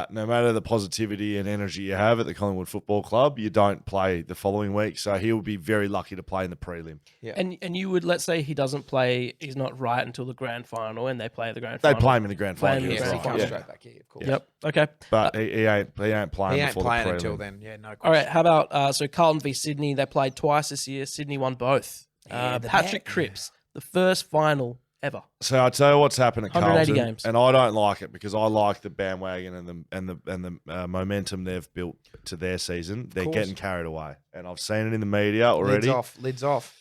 no matter the positivity and energy you have at the Collingwood Football Club, you don't play the following week. So he'll be very lucky to play in the prelim. Yeah. And you would, let's say he doesn't play, he's not right until the grand final, and they play the grand They final. play him in the grand Play him final. in the Yeah, grand he final. comes Yeah. straight back here, of course. Yep. Okay. But he ain't playing He ain't before playing the prelim. until then. Yeah, no question. All right. How about so Carlton v Sydney? They played twice this year. Sydney won both. Yeah, the Patrick bet. Cripps, the first final ever. So I tell you what's happened at 180 Carlton, games. and I don't like it because I like the bandwagon and the momentum they've built to their season. They're course. getting carried away, and I've seen it in the media already. Lids off.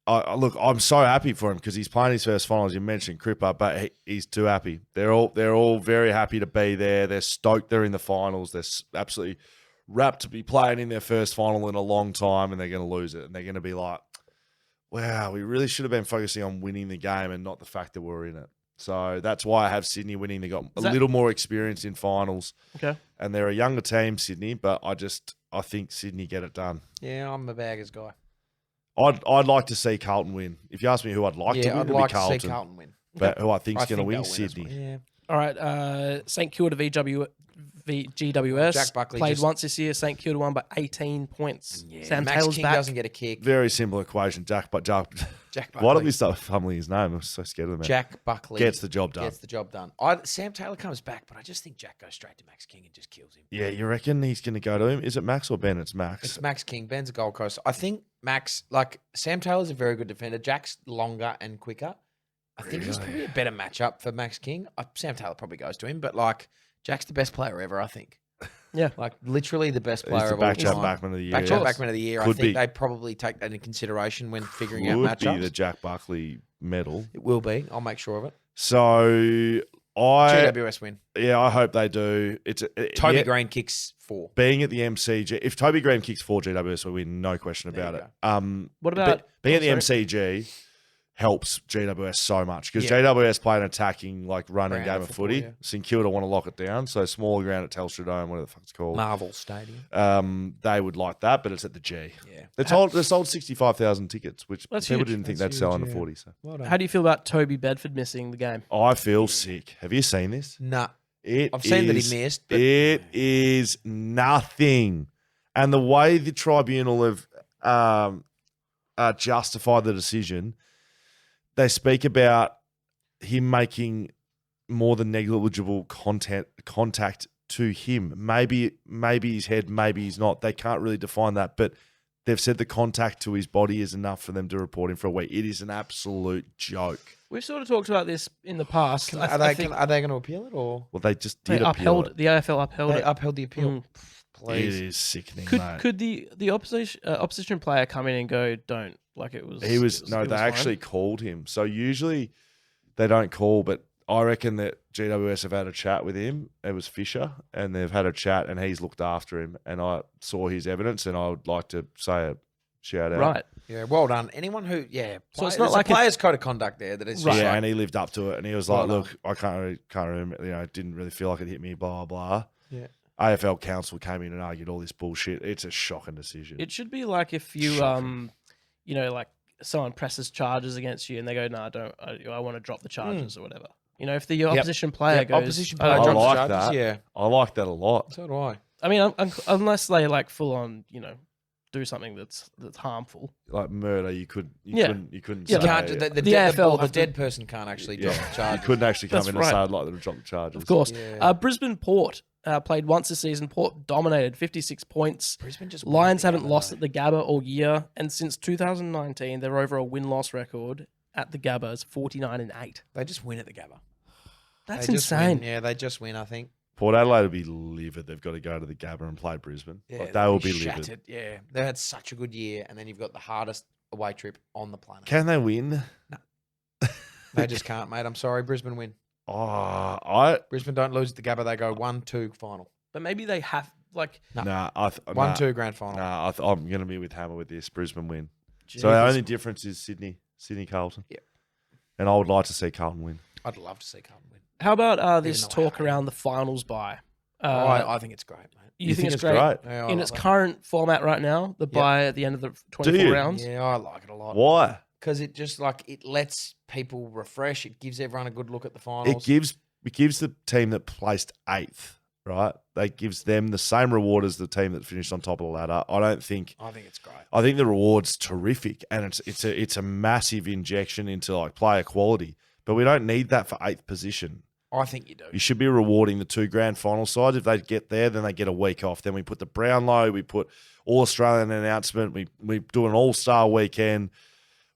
Look, I'm so happy for him because he's playing his first finals. You mentioned Cripper, but he's too happy. They're all very happy to be there. They're stoked they're in the finals. They're absolutely rapt to be playing in their first final in a long time, and they're going to lose it. And they're going to be like, wow, we really should have been focusing on winning the game and not the fact that we're in it. So that's why I have Sydney winning. They got a little more experience in finals. Okay. And they're a younger team, Sydney, but I think Sydney get it done. Yeah, I'm a baggers guy. I'd like to see Carlton win. If you ask me who I'd like to win, I'd it'd like be Carlton. to see Carlton win. But who I think's I going to think win, they'll this Sydney. one. Yeah. All right. St Kilda v GWS. Jack Buckley played just- once this year. St Kilda won by 18 points. Sam Max Taylor's King back. doesn't get a kick. Very simple equation. Jack Why Buckley. don't we start fumbling his name? I'm so scared of the man. Jack Buckley Gets the job done. Gets the job done. Sam Taylor comes back, but I just think Jack goes straight to Max King and just kills him. Yeah, you reckon he's going to go to him? Is it Max or Ben? It's Max. It's Max King. Ben's a Gold Coast. I think Max, Sam Taylor's a very good defender. Jack's longer and quicker. I think he's probably a better matchup for Max King. Sam Taylor probably goes to him, but Jack's the best player ever, I think. Yeah. Literally the best He's player the of all BackChat time. Backman of the year. BackChat Backman of the year. I Could think be. they probably take that into consideration when figuring out Would be matchups. the Jack Buckley medal. It will be. I'll make sure of it. So GWS win. I hope they do. Toby Green kicks 4. Being at the MCG, if Toby Green kicks 4, GWS will win, no question There about you it. What about being at the MCG helps GWS so much because Yeah. GWS play an attacking, running Brand game of of football, footy. yeah. St Kilda want to lock it down, so smaller ground at Telstra Dome, whatever the fuck it's called. Marvel Stadium. They would like that, but it's at the G. Yeah. They sold 65,000 tickets, which That's people huge. didn't think That's they'd sell huge, under yeah. 40. So Well done. how do you feel about Toby Bedford missing the game? I feel sick. Have you seen this? Nah. It I've seen that he is- missed, but It is nothing. And the way the tribunal have justified the decision, they speak about him making more than negligible contact to him. Maybe his head, maybe he's not. They can't really define that, but they've said the contact to his body is enough for them to report him for a week. It is an absolute joke. We've sort of talked about this in the past. are they going to appeal it or Well, they just they did appeal it. the AFL upheld they it. upheld the appeal? Mm. It Please. is sickening, Could mate. could the opposition player come in and go, don't, like it was? He was it no. it They was actually fine? called him. So usually they don't call, but I reckon that GWS have had a chat with him. It was Fisher, and they've had a chat, and he's looked after him. And I saw his evidence, and I would like to say a shout out. Right. Yeah, well done. Anyone who, So it's not there's like a player's code of conduct there that is just Yeah, like, and he lived up to it, and he was Well like, done. "Look, I can't remember. Didn't really feel like it hit me. Blah blah." Yeah. AFL Council came in and argued all this bullshit. It's a shocking decision. It should be like if you Shocking. like someone presses charges against you and they go, "No, I want to drop the charges or whatever." If the opposition player goes, opposition "I player don't I drops want-" like charges, that. yeah. I like that a lot. So do I. I mean, unless they full on, do something that's harmful. Like murder, you couldn't. Yeah. You couldn't. Yeah, You say can't, it. the The dead, AFL the have to- dead person can't actually drop the You charges. couldn't actually come That's in right. and say I'd like them to drop the charges. Of course. Yeah. Brisbane Port played once this season. Port dominated, 56 points. Brisbane just Lions won the haven't Gabba, lost though. at the Gabba all year, and since 2019, they're over a win-loss record at the Gabba. It's 49-8. They just win at the Gabba. That's They just insane. win. Yeah, they just win, I think. Port Adelaide will be livid. They've got to go to the Gabba and play Brisbane. Yeah, Like, they they'll will be livid. shattered. Yeah, they had such a good year, and then you've got the hardest away trip on the planet. Can they win? They just can't, mate. I'm sorry. Brisbane win. Oh, Brisbane don't lose at the Gabba. They go 1-2 final. But maybe they have, No. nah. 1-2 grand final. Nah, I'm going to be with Hammer with this. Brisbane win. Jesus. So the only difference is Sydney Carlton. Yep. And I would like to see Carlton win. I'd love to see Carlton win. How about this though I talk hate around the finals bye? I think it's great, mate. You think it's great? Yeah, I In like its that. current format right now, the bye at the end of the 24 you? rounds? Yeah, I like it a lot. Why? Because it just it lets people refresh. It gives everyone a good look at the It finals. gives the team that placed 8th right? That gives them the same reward as the team that finished on top of the ladder. I think it's great. I think the reward's terrific, and it's a massive injection into like player quality. But we don't need that for 8th position. I think you do. You should be rewarding the 2 grand final sides. If they get there, then they get a week off. Then we put the Brownlow, we put All Australian announcement, we do an All-Star weekend.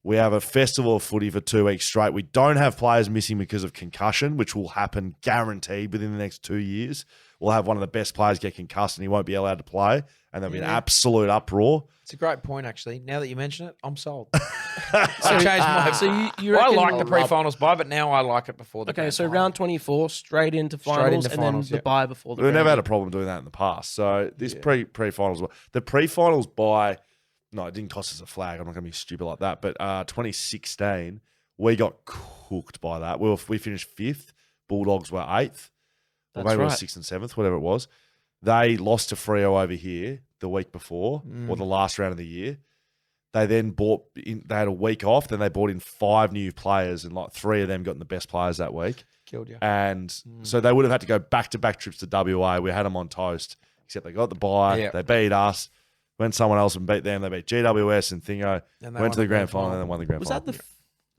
We have a festival of footy for 2 weeks straight. We don't have players missing because of concussion, which will happen guaranteed within the next 2 years. We'll have one of the best players get concussed and he won't be allowed to play. And there'll be an absolute uproar. It's a great point, actually. Now that you mention it, I'm sold. I changed my... So you I reckon, like the pre-finals bye, but now I like it before the grand so final. round 24, straight into finals, and then the bye before the We've never grand. had a problem doing that in the past. So this pre-finals, the pre-finals bye, no, it didn't cost us a flag. I'm not going to be stupid like that. But 2016, we got cooked by that. We finished 5th. Bulldogs were 8th. Or maybe it was 6th and 7th, whatever it was. They lost to Freo over here the week before, or the last round of the year. They then they had a week off. Then they brought in 5 new players, and like 3 of them got in the best players that week. Killed you. And so they would have had to go back-to-back trips to WA. We had them on toast, except they got the bye. Yeah. They beat us. Went someone else and beat them. They beat GWS and Thingo. And Went to the grand final and then won the grand Was final.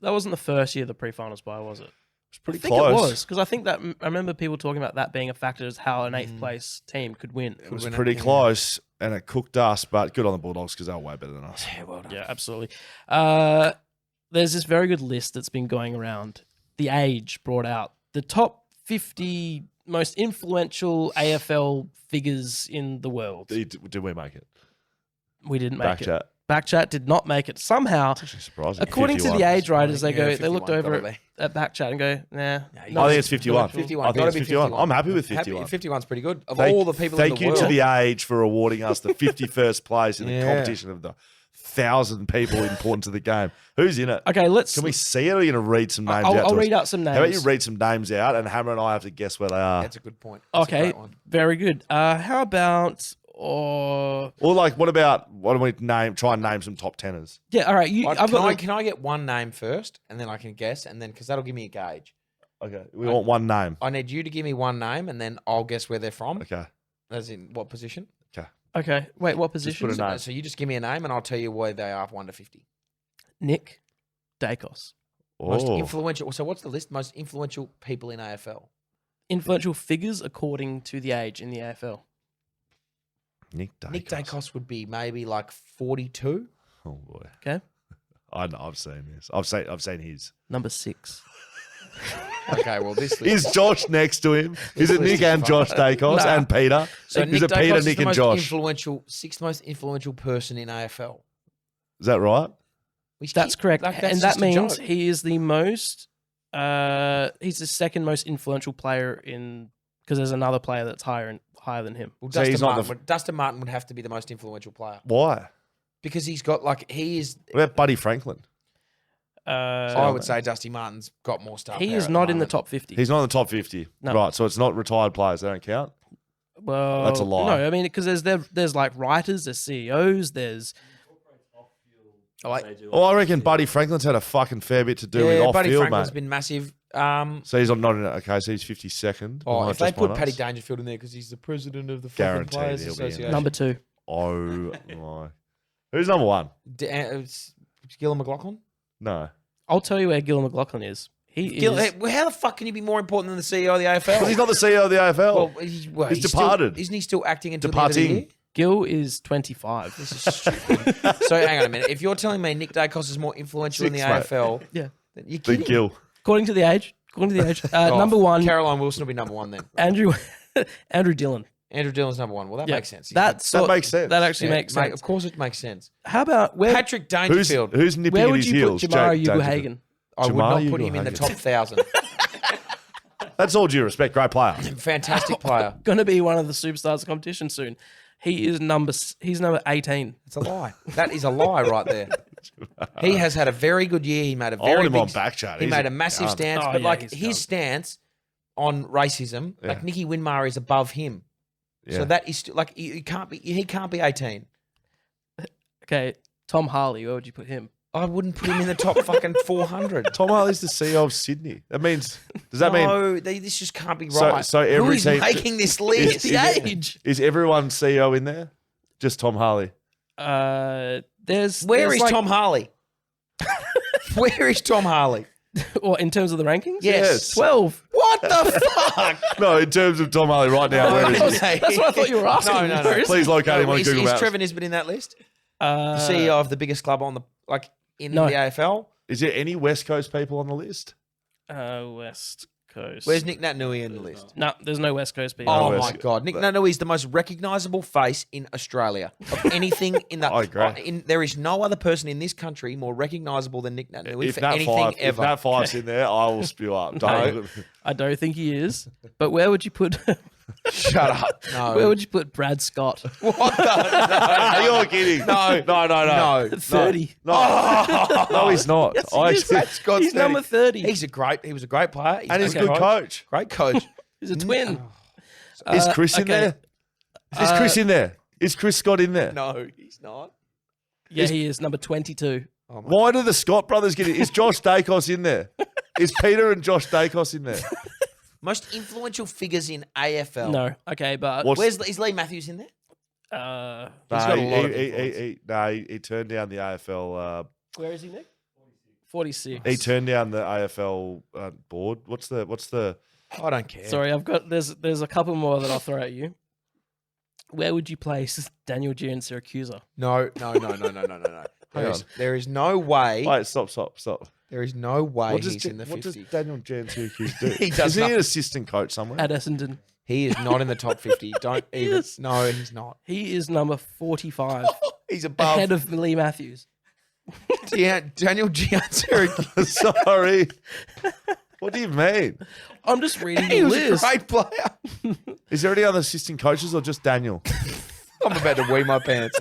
that wasn't the first year of the pre-finals bye, was it? It's pretty I think close. it was, because I think that I remember people talking about that being a factor as how an 8th place team could win. It was pretty close, and it cooked us, but good on the Bulldogs because they were way better than us. Yeah, well done. Yeah, absolutely. There's this very good list that's been going around. The Age brought out the top 50 most influential AFL figures in the world. Did we make it? We didn't make it. BackChat. BackChat did not make it. Somehow, Actually surprising. according to 51. the Age writers, they Yeah, looked 51, over probably. at BackChat and go, nah. I think it's 51. 51. I think it's 51. I'm happy with 51. 51's pretty good. Of all the people in the world. Thank you to the Age for awarding us the 51st place in the Yeah. competition of the 1,000 people important to the game. Who's in it? Okay, let's. Can we see it, or are you going to read some names out to I'll us? read out some names. How about you read some names out, and Hammer and I have to guess where they are? That's a good point. That's a Okay, great one. very good. How about or Or like, what do we try and name some top tenors? yeah? All right, Can I get one name first, and then I can guess, and then because that'll give me a gauge. Okay, we want one name. I need you to give me one name, and then I'll guess where they're from. Okay, As in what position? okay. Okay, wait, what Just position? put a name. So you just give me a name, and I'll tell you where they are 1 to 50. Nick Dacos. Most Oh, influential. So what's the list? Most influential people in AFL. Influential figures according to the Age in the AFL. Nick Dacos. Nick Dacos would be maybe like 42. Oh boy. Okay, I know. I've seen this. I've seen his. number 6. Okay, well this list. Is Josh next to him? Is it list Nick is and fun. Josh Dacos Nah. and Peter? So is Nick it Dacos Peter, is Nick, the and most Josh? influential, 6th most influential person in AFL. Is that right? That's correct, Like, that's and that just a means joke. he is the most. He's the second most influential player in because there's another player that's higher than him. Well, So he's not Dustin Martin would have to be the most influential player Why? because he's got like he is. What about Buddy Franklin? I would say Dusty Martin's got more stuff. He is not in the top 50. He's not in the top 50. No. Right, so it's not retired players. They don't count? Well, That's a lie. No, I mean because there's like writers, there's CEOs, there's Oh, I reckon Buddy Franklin's had a fucking fair bit to do with off Buddy field, Franklin's mate. been massive. So he's not in it. Okay, so he's 52nd. Oh, Not if they just put one Paddy us. Dangerfield in there because he's the president of the fucking Guaranteed Players he'll be in Association. number 2. Oh, my. Who's number 1? It's Gillon McLaughlin. No. I'll tell you where Gil McLaughlin is. How the fuck can he be more important than the CEO of the AFL? Because he's not the CEO of the AFL. He's Still, departed. isn't he still acting until the end of the Departing. year? Gil is 25. This is stupid. So hang on a minute. If you're telling me Nick Dacos is more influential in the 6, mate. AFL, Yeah. then you're Big kidding. Gill. According to the Age. Oh, Number 1, Caroline Wilson will be number 1 then. Andrew Dillon. Andrew Dillon's number 1. Well, that Yeah, makes sense. That makes sense. That actually Yeah, makes mate, sense. Of course, it makes sense. How about where? Patrick Dangerfield. Who's nipping Where at would his you heels? put Jamara Jake Dangerfield. Ugle-Hagen? I would Jamal not put him in the Ugle-Hagen. top 1,000. That's all due respect. Great player. Fantastic player. Going to be one of the superstars of the competition soon. He's number 18. It's a lie. That is a lie right there. He has had a very good year. He made a I want very him big. on BackChat. He He's made a massive gun. stance, Oh, but yeah, like he's his done. stance on racism, Yeah. like Nicky Winmar is above him. Yeah. So that is still like he can't be 18. Okay, Tom Harley. Where would you put him? I wouldn't put him in the top fucking 400. Tom Harley's the CEO of Sydney. That means Does that mean No, this just can't be So- right. so every Who is team- making this It's list? the age. is everyone CEO in there? Just Tom Harley. There's Where there's is like- Tom Harley? Where is Tom Harley? Or in terms of the rankings? Yes. 12. What the fuck? No, in terms of Tom Harley right now, where is he? That's what I thought you were asking. No, no, Where no. is Please he? locate him on is, Google is Maps. Trevor Nisbet in that list? Uh, The CEO of the biggest club on the in No. the AFL? Is there any West Coast people on the list? West Coast. Where's Nick Natanui in the list? No, there's no West Coast people. Oh West- my God. Nick Natanui is the most recognisable face in Australia of anything in the. I agree. There is no other person in this country more recognisable than Nick Natanui If for Nat anything Five, if ever. Nat Five's in there, I will spew up. Don't. I don't think he is. But where would you put? Shut up. No. Where would you put Brad Scott? What the? Are you kidding? No. No. 30. No, no, he's not. Yes, he I is. actually- Scott's He's number 30. He was a great player. and he's a good coach. Great coach. He's a twin. Is Chris in okay. there? Is Chris in there? Is Chris Scott in there? No, he's not. Yeah, he is number 22. Oh my Why do the Scott brothers get it? Is Josh Dacos in there? Is Peter and Josh Dacos in there? Most influential figures in AFL. No. Okay, but What's- Is Lee Matthews in there? he's got a lot of influence. he turned down the AFL. where is he, Nick? 46. He turned down the AFL board. What's the? I don't care. Sorry, there's a couple more that I'll throw at you. Where would you place Daniel G and Syracusa? No. There is no way. Wait, stop. There is no way What does, he's in the what 50. does Daniel Jansukis do? He does Is he nothing. an assistant coach somewhere? At Essendon. He is not in the top 50. Don't even. is. No, he's not. He is number 45. He's above ahead of Lee Matthews. Daniel Gianzero. Sorry. What do you mean? I'm just reading He the was a list. great player. Is there any other assistant coaches or just Daniel? I'm about to wee my pants.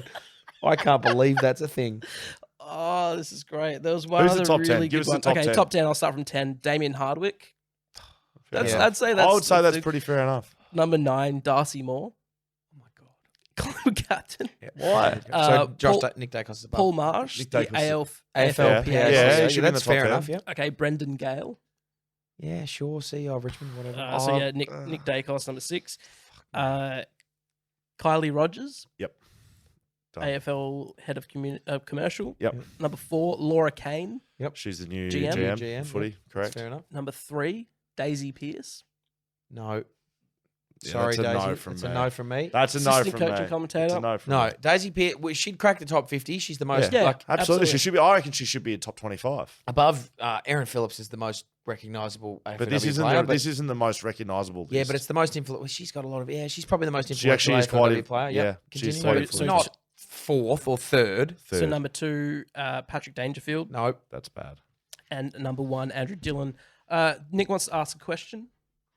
I can't believe that's a thing. Oh, this is great. There was one Who's other the top 10? really Give good us the one. top Okay, 10. top 10. I'll start from 10. Damien Hardwick. That's, Yeah. I'd say that's. I would say that's the- pretty fair enough. Number 9, Darcy Moore. Oh my God. Collingwood captain. Why? So Paul- Nick Dacos is above. Paul Marsh. Nick The Dacos. AFL Yeah, PA. he should be in the that's top fair 10. enough. Yeah. Okay, Brendan Gale. Yeah, sure. CEO of Richmond, whatever. So yeah, Nick Dacos, number 6. Kylie Rogers. Yep. Done. AFL head of commercial. Yep. Number 4, Laura Kane. She's the new GM. GM, GM, footy, yeah. correct? That's fair enough. Number 3, Daisy Pierce. No. Yeah, Sorry, that's a Daisy. no from It's me. a no from me. That's a no Assistant from coach me. and commentator. It's a no from No, me. Daisy Pierce, well, she'd crack the top 50. She's the most, Yeah. like, Absolutely. She Absolutely. should be. I reckon she should be in top 25. above Aaron Phillips is the most recognisable AFL But this isn't player. this isn't the most recognisable. Yeah, list. but it's the most influential. She's got a lot of. Yeah, she's probably the most She influential actually is quite. AFLW player. Yeah, Yep. she's Continue. quite So- influential. Not fourth or third. So Third. number 2, Patrick Dangerfield. No. That's bad. And number 1, Andrew Dillon. Nick wants to ask a question.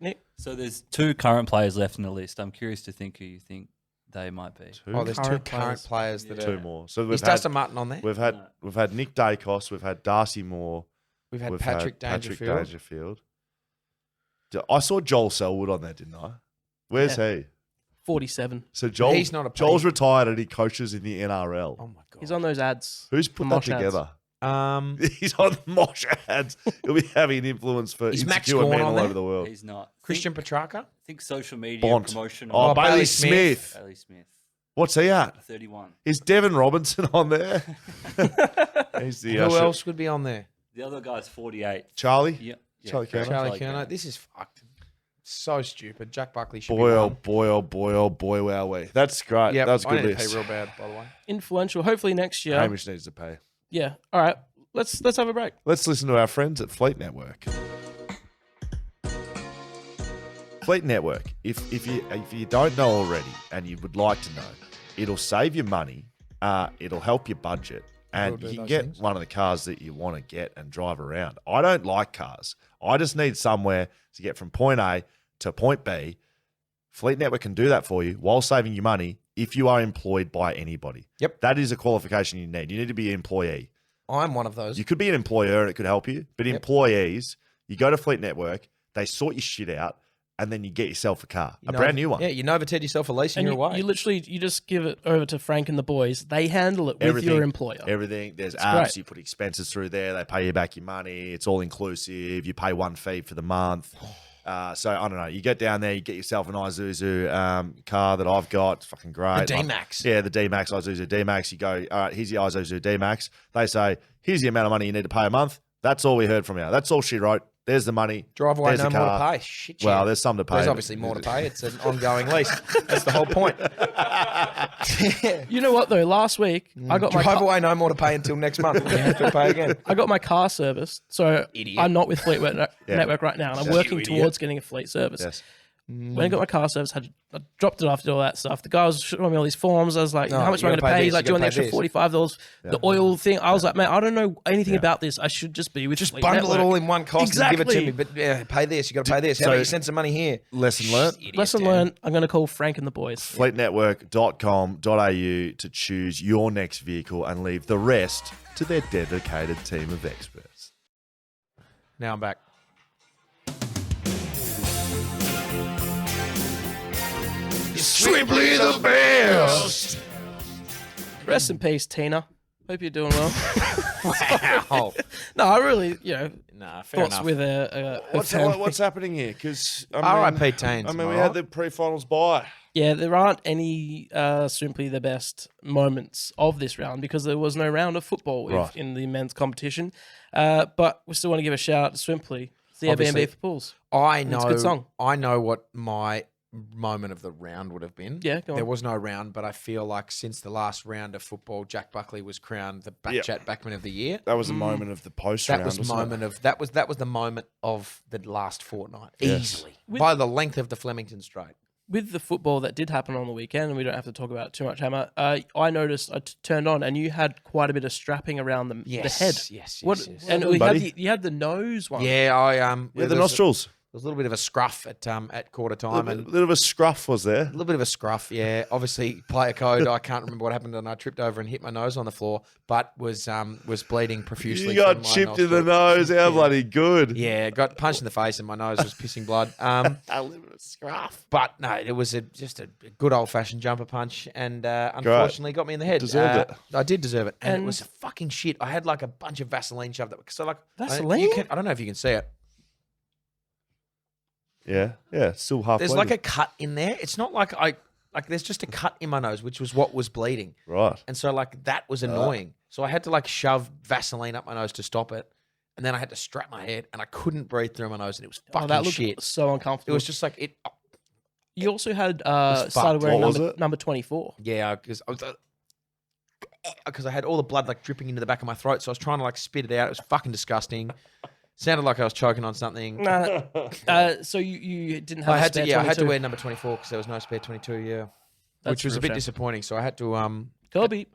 Nick? So there's 2 current players left in the list. I'm curious to think who you think they might be. Two, Oh, there's Current two current players that two are. more. So Is we've had Dustin Martin on there? we've had Nick Dacos, we've had Darcy Moore, We've had we've Patrick had Dangerfield. Dangerfield. I saw Joel Selwood on there, didn't I? Where's he? 47. So Joel, He's not a Joel's retired and he coaches in the NRL. Oh my god. He's on those ads. Who's put the that Mosh ads. together? He's He's on the Mosh ads. He'll be having influence for Is Max insecure Gawn men on all there? over the world. He's not. Christian Petrarca. I think social media Bont. promotion. Oh, Oh, Bailey Bailey Smith. Smith. Bailey Smith, What's he at? 31. Is Devin Robinson on there? He's the Who else would be on there? The other guy's 48. Charlie? Yeah. Charlie correct. Kerner. Charlie Kerner. This is fucked. So stupid. Jack Buckley should Boy, be oh one. boy, oh boy, oh boy, wowee. That's great. Yeah, That's a I good need to pay list. real bad, by the way. Influential. Hopefully next year. Hamish needs to pay. Yeah. All right. Let's have a break. Let's listen to our friends at Fleet Network. Fleet Network. If you don't know already and you would like to know, it'll save you money. It'll help your budget, and do you can those get things. one of the cars that you want to get and drive around. I don't like cars. I just need somewhere to get from point A to point B. Fleet Network can do that for you while saving you money if you are employed by anybody. Yep. That is a qualification you need. You need to be an employee. I'm one of those. You could be an employer and it could help you, but Yep. employees, you go to Fleet Network, they sort your shit out, and then you get yourself a car, You brand new one. Yeah, you novated yourself a lease and And you're away. you just give it over to Frank and the boys. They handle it with your employer. Everything. There's It's apps. great. You put expenses through there. They pay you back your money. It's all inclusive. You pay one fee for the month. So I don't know. You get down there. You get yourself an Isuzu car that I've got. It's fucking great. The D-Max. Yeah, the D-Max, Isuzu D-Max. You go, all right, here's your Isuzu D-Max. They say, here's the amount of money you need to pay a month. That's all we heard from you. That's all she wrote. There's the money. Drive away, There's no the more car. to pay. Shit, Well, yeah. there's some to pay. There's obviously more to pay. It's an ongoing lease. That's the whole point. You know what though? Last week I got my Drive away, no more to pay until next month. You have to pay again. I got my car serviced. So Idiot. I'm not with Fleet Network right now, and I'm working towards getting a fleet service. Yes. When I got my car service, I dropped it off, did all that stuff. The guy was showing me all these forms. I was like, No, how much you am I gotta going to pay pay? this, He's like, you do you want gotta the extra pay $45? The oil thing. I was like, man, I don't know anything about this. I should just be with Just Fleet bundle Network. it all in one cost and give it to Exactly. me. But yeah, pay this. You got to pay this. How about you send some money here? Lesson learned. Idiot, Lesson Dan. learned. I'm going to call Frank and the boys. Fleetnetwork.com.au to choose your next vehicle and leave the rest to their dedicated team of experts. Now I'm back. Swimply the best. Rest in peace, Tina. Hope you're doing well. Wow. No, I really, Nah, fair thoughts enough. with her What's family. happening here? Because R.I.P. Tains. I mean, we had the pre-finals bye. Yeah, there aren't any simply the best moments of this round because there was no round of football Right. in the men's competition. But we still want to give a shout out to Swimply. It's the Obviously. Airbnb for pools. I It's know. a good song. I know what my moment of the round would have been. Yeah, go on. There was no round, but I feel like since the last round of football, Jack Buckley was crowned the BackChat Backman of the Year. That was a moment of the post That round. was wasn't it? that was the moment of the last fortnight, Yes. easily With- by the length of the Flemington Straight. With the football that did happen on the weekend, and we don't have to talk about it too much, Hammer, I noticed I turned on and you had quite a bit of strapping around the head. Yes. What? yes. And Well we done, had buddy. you had the nose one. Yeah, I Yeah, there the was nostrils. There was a little bit of a scruff at quarter A time, little and bit of a scruff was there. a little bit of a scruff, yeah. Obviously, player code. I can't remember what happened, and I tripped over and hit my nose on the floor, but was bleeding profusely. You got from my chipped in the nostril. nose. How bloody good. Yeah, got punched in the face, and my nose was pissing blood. A little bit of scruff. But no, it was just a good old fashioned jumper punch, and unfortunately got me in the head. Deserved it. I did deserve it, and it And- was fucking shit. I had like a bunch of Vaseline shoved up. So like Vaseline? I don't know if you can see it. Yeah, still half. There's like a cut in there. It's not like there's just a cut in my nose, which was what was bleeding. right. And so like that was annoying. So I had to like shove Vaseline up my nose to stop it. And then I had to strap my head and I couldn't breathe through my nose and it was Oh, fucking that looked shit. so It uncomfortable. was just like it. You also had fucked. started wearing What was it? number 24. Yeah, because I had all the blood like dripping into the back of my throat. So I was trying to like spit it out. It was fucking disgusting. Sounded like I was choking on something. Nah. So you didn't have. I a had to spare I had to 22. wear number 24 because there was no spare 22. Yeah, That's which was real a bit shame. disappointing. So I had to Kobe.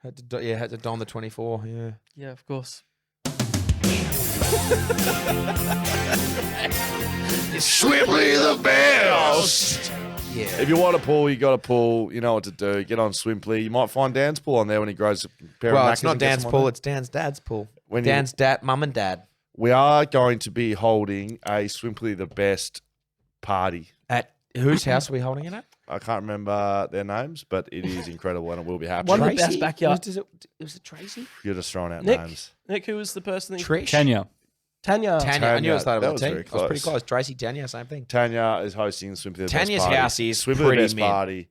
had to don the 24. Yeah. Yeah, of course. Swimply the best. Yeah. If you want a pool, you got a pool. You know what to do. Get on Swimply. You might find Dan's pool on there when he grows a pair of Well, knackers it's not and gets Dan's them on pool. there. It's Dan's dad's pool. When you- Dan's dad, mum and dad. We are going to be holding a Swimply the best party. At whose house are we holding it at? I can't remember their names, but it is incredible and it will be happening. One of the best backyard- Was it Tracy? You're just throwing out Nick? names. Nick, who was the person that you... Trish? Tanya. Tanya. Tanya. I knew it was Tanya, that that about was team. very I was pretty close. close. Tracy, Tanya, same thing. Tanya is hosting Swimply the best Tanya's party. house is Swimply the pretty best mid. party.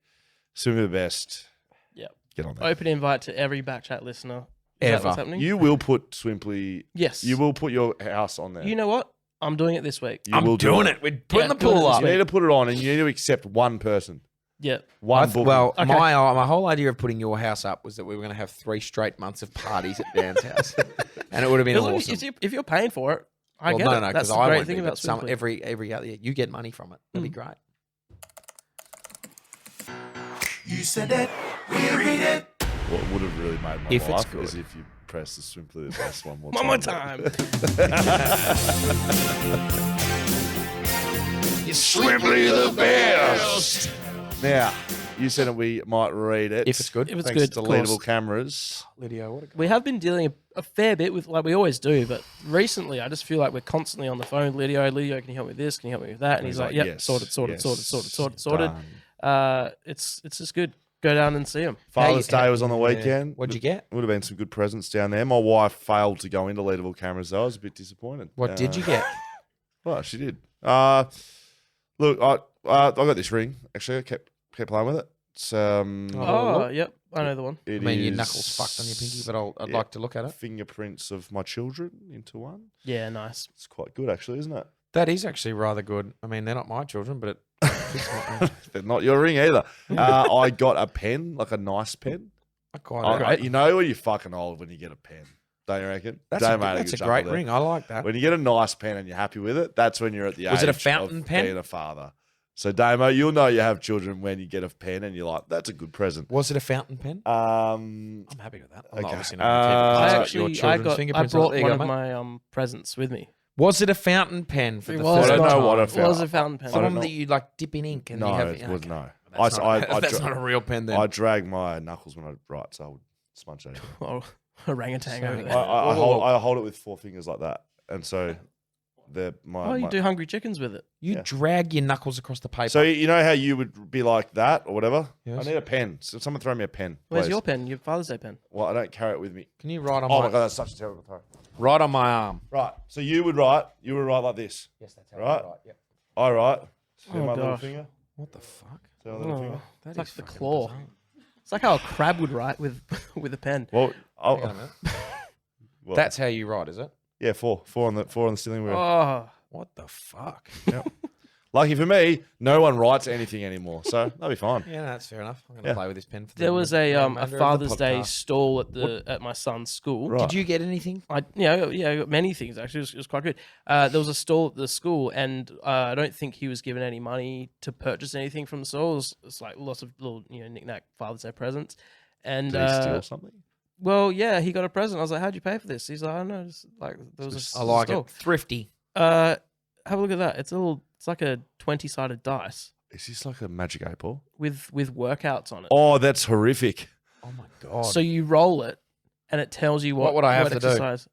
Swimply the best. Yeah. Get on there. Open invite to every BackChat listener. Is that what's Ever. happening? You will put Swimply. Yes. You will put your house on there. You know what? I'm doing it this week. You will I'm do doing it. We're putting the doing it pool this up. You need to put it on, and you need to accept one person. Yeah. One booking. Well, Okay. my whole idea of putting your house up was that we were going to have 3 straight months of parties at Dan's house, and it would have been Look, awesome. if you're paying for it, I Well, get no, it. no, That's because the I great won't thing be, about but some Swimply. every other year you get money from it. That'd be great. You said it, we read it. What would have really made my If it's life good. is if you press the Swimply the best one more One time. more time. Swimply the best. Now, You said that we might read it. If it's good. If it's Thanks good, to of course. Leadable Cameras. Lydio, what a We have been dealing a fair bit with, like we always do, but recently I just feel like we're constantly on the phone. Lydio, can you help me with this? Can you help me with that? And he's like, yep, yes, sorted. yes, Sorted. done. It's just good. Go down and see him. Father's Day was on the weekend. What'd you get? Would have been some good presents down there. My wife failed to go into Leadable Cameras, though. I was a bit disappointed. What did you get? Well, she did. Look, I got this ring. Actually, I kept playing with it. It's, Yep. I know the one. it I mean, your is knuckles fucked on your pinky, but I'd like to look at it. fingerprints of my children into one. Yeah, nice. It's quite good, actually, isn't it? That is actually rather good. I mean, they're not my children, but it fits my They're not your ring either. I got a pen, like a nice pen. I quite like it. You know when you're fucking old when you get a pen, don't you reckon? That's Damo a, had that's good a great chuckle there. ring. I like that. When you get a nice pen and you're happy with it, that's when you're at the age Was it a fountain of pen? being a father. So, Damo, you'll know you have children when you get a pen and you're like, that's a good present. Was it a fountain pen? I'm happy with that. I'm okay. obviously not Your I fingerprints. brought There you one go, of mate. my presents with me. Was it a fountain pen for It the was first I don't know time? what a It was a fountain pen. I The don't one know. that you like dip in ink and No, you have it was okay. no. That's, not, that's dra- not a real pen then. I drag my knuckles when I write, so I would smudge it. Oh, orangutan So- over I, there. I hold it with 4 fingers like that, and so they're my. You my- do hungry chickens with it. You Yeah. drag your knuckles across the paper. So you know how you would be like that or whatever? Yes. I need a pen. So someone throw me a pen. Where's please. your pen? Your Father's Day pen. Well, I don't carry it with me. Can you write on Oh my my god, that's such a terrible throw. right on my arm? Right. So you would write like this. Yes, that's how Right. I write. Yep. I write. See Oh, my little gosh. finger. What the fuck? See my little finger. Oh, That it's like is the fucking claw. bizarre. It's like how a crab would write with with a pen. Well, Hang on a minute. well, That's how you write, is it? yeah, four on the steering wheel. Oh, What the fuck? Lucky for me, no one writes anything anymore, so that'll be fine. Yeah, no, that's fair enough. I'm gonna Yeah. play with this pen. For the there was a remainder of the Father's Day podcast. stall at my son's school. Right. Did you get anything? I got many things actually. It was quite good. There was a stall at the school, and I don't think he was given any money to purchase anything from the stall. It's like lots of little knick-knack Father's Day presents. And Did he steal something? well, yeah, he got a present. I was like, "How'd you pay for this?" He's like, "I don't know, just like there was a I like stall." it. Thrifty. Have a look at that. It's like a 20-sided dice Is this like a magic 8-ball? with workouts on it. Oh, that's horrific. Oh my god. So you roll it, and it tells you What would I have to do? exercise.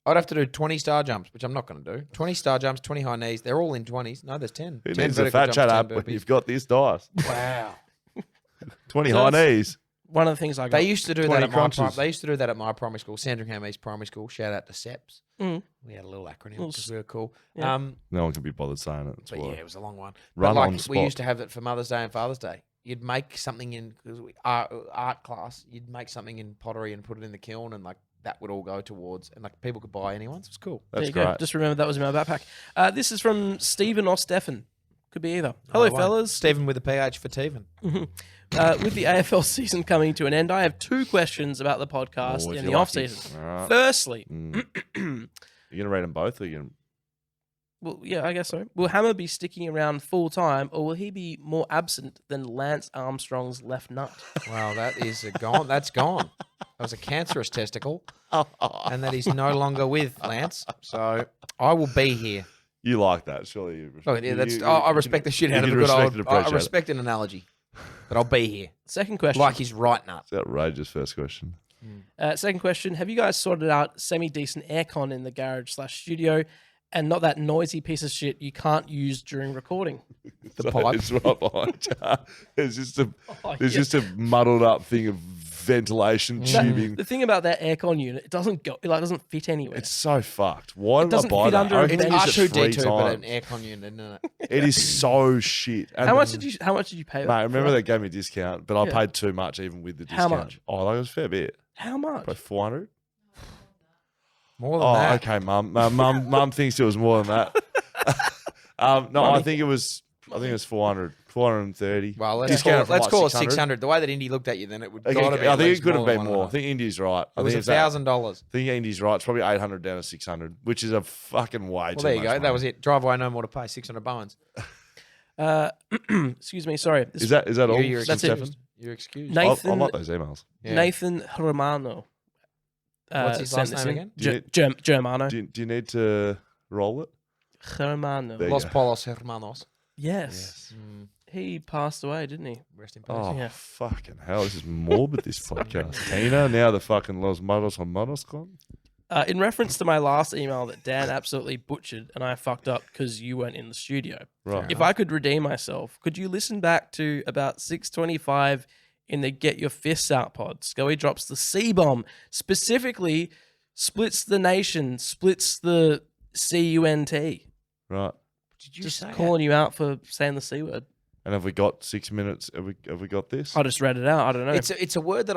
I'd have to do 20 star jumps, which I'm not going to do. 20 star jumps, 20 high knees. They're all in 20s. No, there's 10. Who 10 needs a vertical fat jumps, chat 10 app when burpees. you've got this dice? Wow. 20 So high that's- knees. One of the things I got. They used to do 20 that at crunches. they used to do that at my primary school, Sandringham East Primary School. Shout out to SEPS. Mm. We had a little acronym Little because we were cool. yeah. No one can be bothered saying it. That's But why. yeah, it was a long one. Run but like on we spot. used to have it for Mother's Day and Father's Day. You'd make something in art class. You'd make something in pottery and put it in the kiln, and like that would all go towards, and like people could buy anyone's. It was cool. There That's you go. great. Just remember that was in my backpack. This is from Stephen or Stefan. Could be either. Hello, Either way. fellas. Stephen with a PH for Teven. With the AFL season coming to an end, I have 2 questions about the podcast Oh, if in you're the off lucky. season. All right. Firstly, Mm. You're going to rate them both? Or you gonna... well, yeah, I guess so. Will Hammer be sticking around full time, or will he be more absent than Lance Armstrong's left nut? Wow, that is gone. That's gone. That was a cancerous testicle, and that is no longer with Lance. So I will be here. You like that, surely. You Look, yeah, that's. I respect the shit out of a good old. I respect an analogy, but I'll be here Second question. like his right nut. It's outrageous first question. Second question. Have you guys sorted out semi-decent aircon in the garage/studio and not that noisy piece of shit you can't use during recording? The pipe. It's right behind you. There's just a Oh, there's yeah. just a muddled up thing of ventilation tubing. The thing about that aircon unit, it doesn't go, it like doesn't fit anywhere. It's so fucked. Why did I doesn't buy fit that? under I a only bench. used it 3 R2D2, but an times. aircon unit, isn't it? It is so shit. And how much did you pay? Mate, remember for they gave me a discount, but I Yeah. paid too much even with the How discount. much? Oh, like it was a fair bit. How much? Probably 400. More than Oh, that. okay, mum. Mum thinks it was more than that. No, I think it was 400, 430. Well, let's Discounted from call like it 600. The way that Indy looked at you, then it would. Okay, gotta be I at think least it could have than been more. I 1.5. think Indy's right. It was $1,000. I think Indy's right. It's probably 800 down to 600, which is a fucking way Well, too there you much go. That money. was it. Drive away, no more to pay. 600 bones. Excuse me, sorry. This Is that all? You're That's it. Stefan? You're excused. Nathan- I like those emails. Yeah. Nathan Romano. What's his sent last this name in. again? Germano. Do you need to roll it? Germano. There you Los go. Polos Hermanos. Yes. He passed away, didn't he? Rest in peace. Oh, Yeah. fucking hell. This is morbid, this podcast. Tina, now the fucking Los Manos on Manos con. In reference to my last email that Dan absolutely butchered and I fucked up because you weren't in the studio. Right. If I could redeem myself, could you listen back to about 6:25 in the Get Your Fists Out pod? Scully drops the C-bomb, specifically splits the nation, splits the C-U-N-T. Right. Did you Just say calling you out for saying the C word. And have we got 6 minutes? Have we got this? I just read it out. I don't know. It's a word that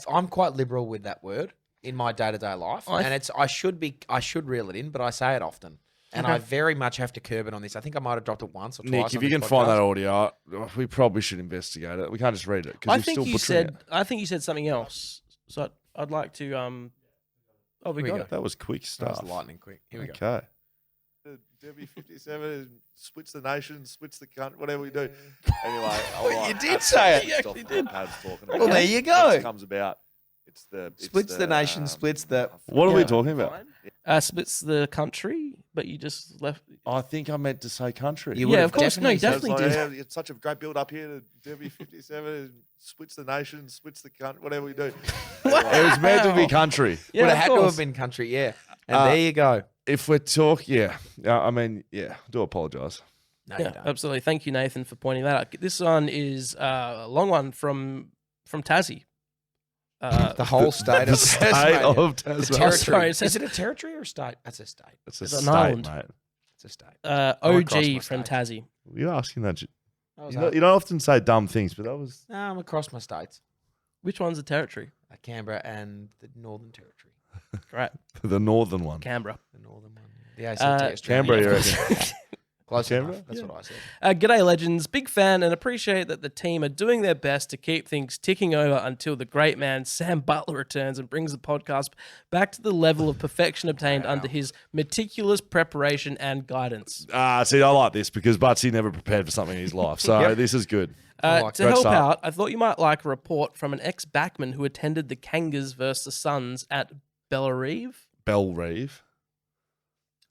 I'm quite liberal with that word in my day-to-day life, and I should reel it in, but I say it often, and I very much have to curb it on this. I think I might have dropped it once or twice. Nick, if on you this can find podcast. that audio, we probably should investigate it. We can't just read it because I you're think still you butchering said. it. I think you said something else. So I'd like to. Oh, we Here we got go. it. That was quick That stuff. was lightning quick. Here we go. Okay. Debbie 57 splits the nation, splits the country, whatever we do. Anyway, Well, you did say it. You actually did. Talking Well, about. there you go. Next comes about. It's Splits the nation, splits the- What are we Yeah. talking about? Splits the country, but you just left. I think I meant to say country. You Yeah, would have of course. No, you definitely definitely So did. it's such a great build up here to Debbie 57 splits the nation, splits the country, whatever we do. Anyway, it was meant to be country. Yeah, would of have had to course. have been country, yeah. And there you go. If we're talking, do apologise. No, you Yeah, don't. absolutely. Thank you, Nathan, for pointing that out. This one is a long one from Tassie. The whole state The of state Tasmania. of The Tasmania. territory. Sorry, it Is says- it a territory or a state? That's a state. It's a It's an state, island. mate. It's a state. Oh, I'm across my OG from state. Tassie. You're asking that. I was You up. don't often say dumb things, but that was. No, I'm across my states. Which one's a territory? Canberra and the Northern Territory. Right, The northern one. Canberra. The Northern one. The ACT Australia. Canberra, you reckon? Close Canberra? enough. That's what I said. G'day, legends. Big fan and appreciate that the team are doing their best to keep things ticking over until the great man Sam Butler returns and brings the podcast back to the level of perfection obtained under his meticulous preparation and guidance. See, I like this because Butsy never prepared for something in his life, so this is good. like To that. help Great start. out, I thought you might like a report from an ex-backman who attended the Kangas versus the Suns at Bellarive. Bellarive.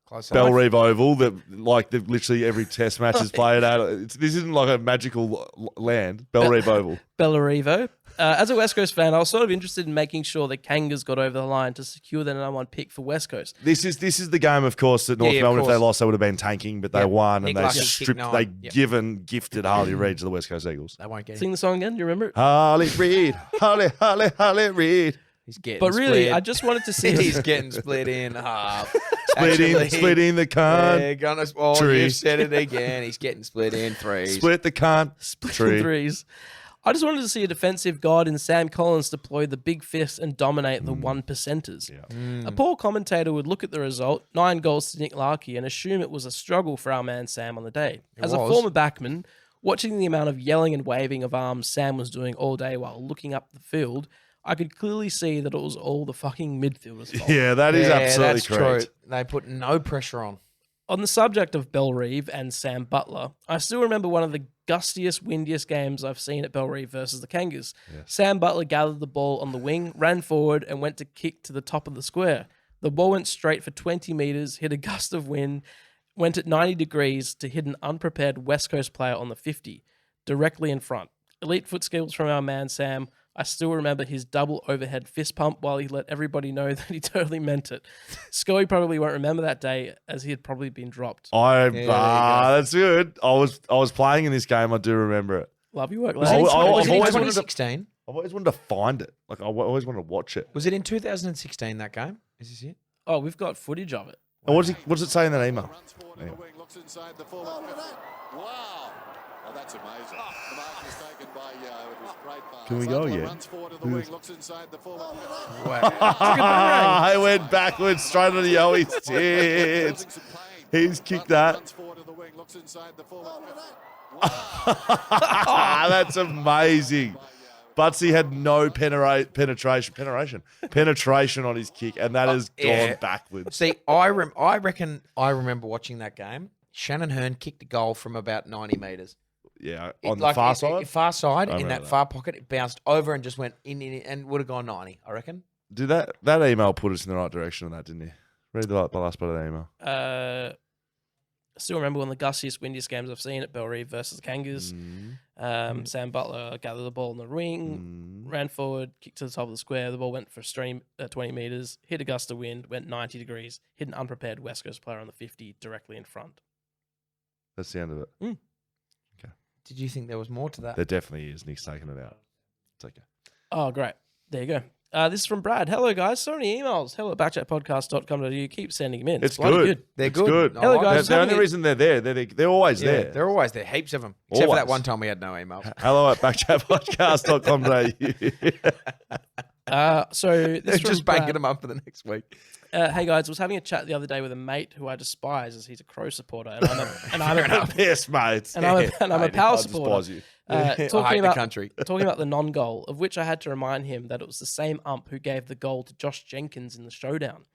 Close enough. Bellarive Oval, they've literally every test match is played at. This isn't like a magical land. Bellarive Oval. Bellarivo. As a West Coast fan, I was sort of interested in making sure the Kangas got over the line to secure the number one pick for West Coast. This is the game, of course, that North Yeah, of Melbourne, if they course. lost, they would have been tanking, but they Yeah. won Nick and they Lucky kicked stripped, 9. they Yep. gifted Harley Reid to the West Coast Eagles. They won't get him. Sing the song again. Do you remember it? Harley Reid, Harley Reid. He's getting But really, split. I just wanted to see. He's getting split in half. Splitting the cunt. Yeah, gonna, oh, Tree. you said it again. He's getting split in threes. Split the cunt. Split Tree. threes. I just wanted to see a defensive god in Sam Collins deploy the big fist and dominate the one percenters. A poor commentator would look at the result, 9 goals to Nick Larkey, and assume it was a struggle for our man Sam on the day. As a was. former backman, watching the amount of yelling and waving of arms Sam was doing all day while looking up the field, I could clearly see that it was all the fucking midfielders' fault. Yeah, that is absolutely that's correct. true. They put no pressure on. On the subject of Bellarive and Sam Butler, I still remember one of the gustiest, windiest games I've seen at Bellarive versus the Kangas. Sam Butler gathered the ball on the wing, ran forward, and went to kick to the top of the square. The ball went straight for 20 metres, hit a gust of wind, went at 90 degrees to hit an unprepared West Coast player on the 50, directly in front. Elite foot skills from our man Sam. I still remember his double overhead fist pump while he let everybody know that he totally meant it. Scully probably won't remember that day as he had probably been dropped. there you go. That's good. I was playing in this game. I do remember it. Love your work, Was it in, lads. I- was it in always wanted to- 2016? I've always wanted to find it. Like I always wanted to watch it. Was it in 2016, that game? Is this it? Oh, we've got footage of it. And what does it say in that email? Runs forward in the wing, looks inside the full. Wow. Oh, that's amazing. The mark is taken by it was great pass. Can we go Sutherland yet? Runs forward in the wing, looks inside the full. I went backwards straight on the Yoey's tits. He's kicked that. Runs forward in the wing, looks inside the full. That's amazing. Butsy had no penetration on his kick, and that has yeah. gone backwards. See, I reckon I remember watching that game. Shannon Hearn kicked a goal from about 90 metres. Yeah, It- on the far it- side. Far side, I in remember that that. far pocket, it bounced over and just went in and would have gone 90, I reckon. Did that email put us in the right direction on that, didn't he? Read the last part of the email. still remember one of the gustiest, windiest games I've seen at Bellerive versus the Kangas. Sam Butler gathered the ball in the ring, ran forward, kicked to the top of the square. The ball went for 20 metres, hit a gust of wind, went 90 degrees, hit an unprepared West Coast player on the 50 directly in front. That's the end of it. Did you think there was more to that? There definitely is. Nick's taking it out. It's okay. Oh, great. There you go. This is from Brad. Hello, guys. So many emails. hello@backchatpodcast.com.au. Keep sending them in. It's bloody good. They're It's good. good. I Hello, like guys. it. The only reason they're there, they're always Yeah, there. they're always there. Heaps of them. Except for that Always. one time we had no emails. hello@backchatpodcast.com.au. So this They're is from just banking Brad. them up for the next week. Hey guys, I was having a chat the other day with a mate who I despise as he's a Crow supporter, and I'm a Yes, mate. and I'm a Power I supporter. despise you. I hate Talking the about country. talking about the non-goal, of which I had to remind him that it was the same ump who gave the goal to Josh Jenkins in the showdown.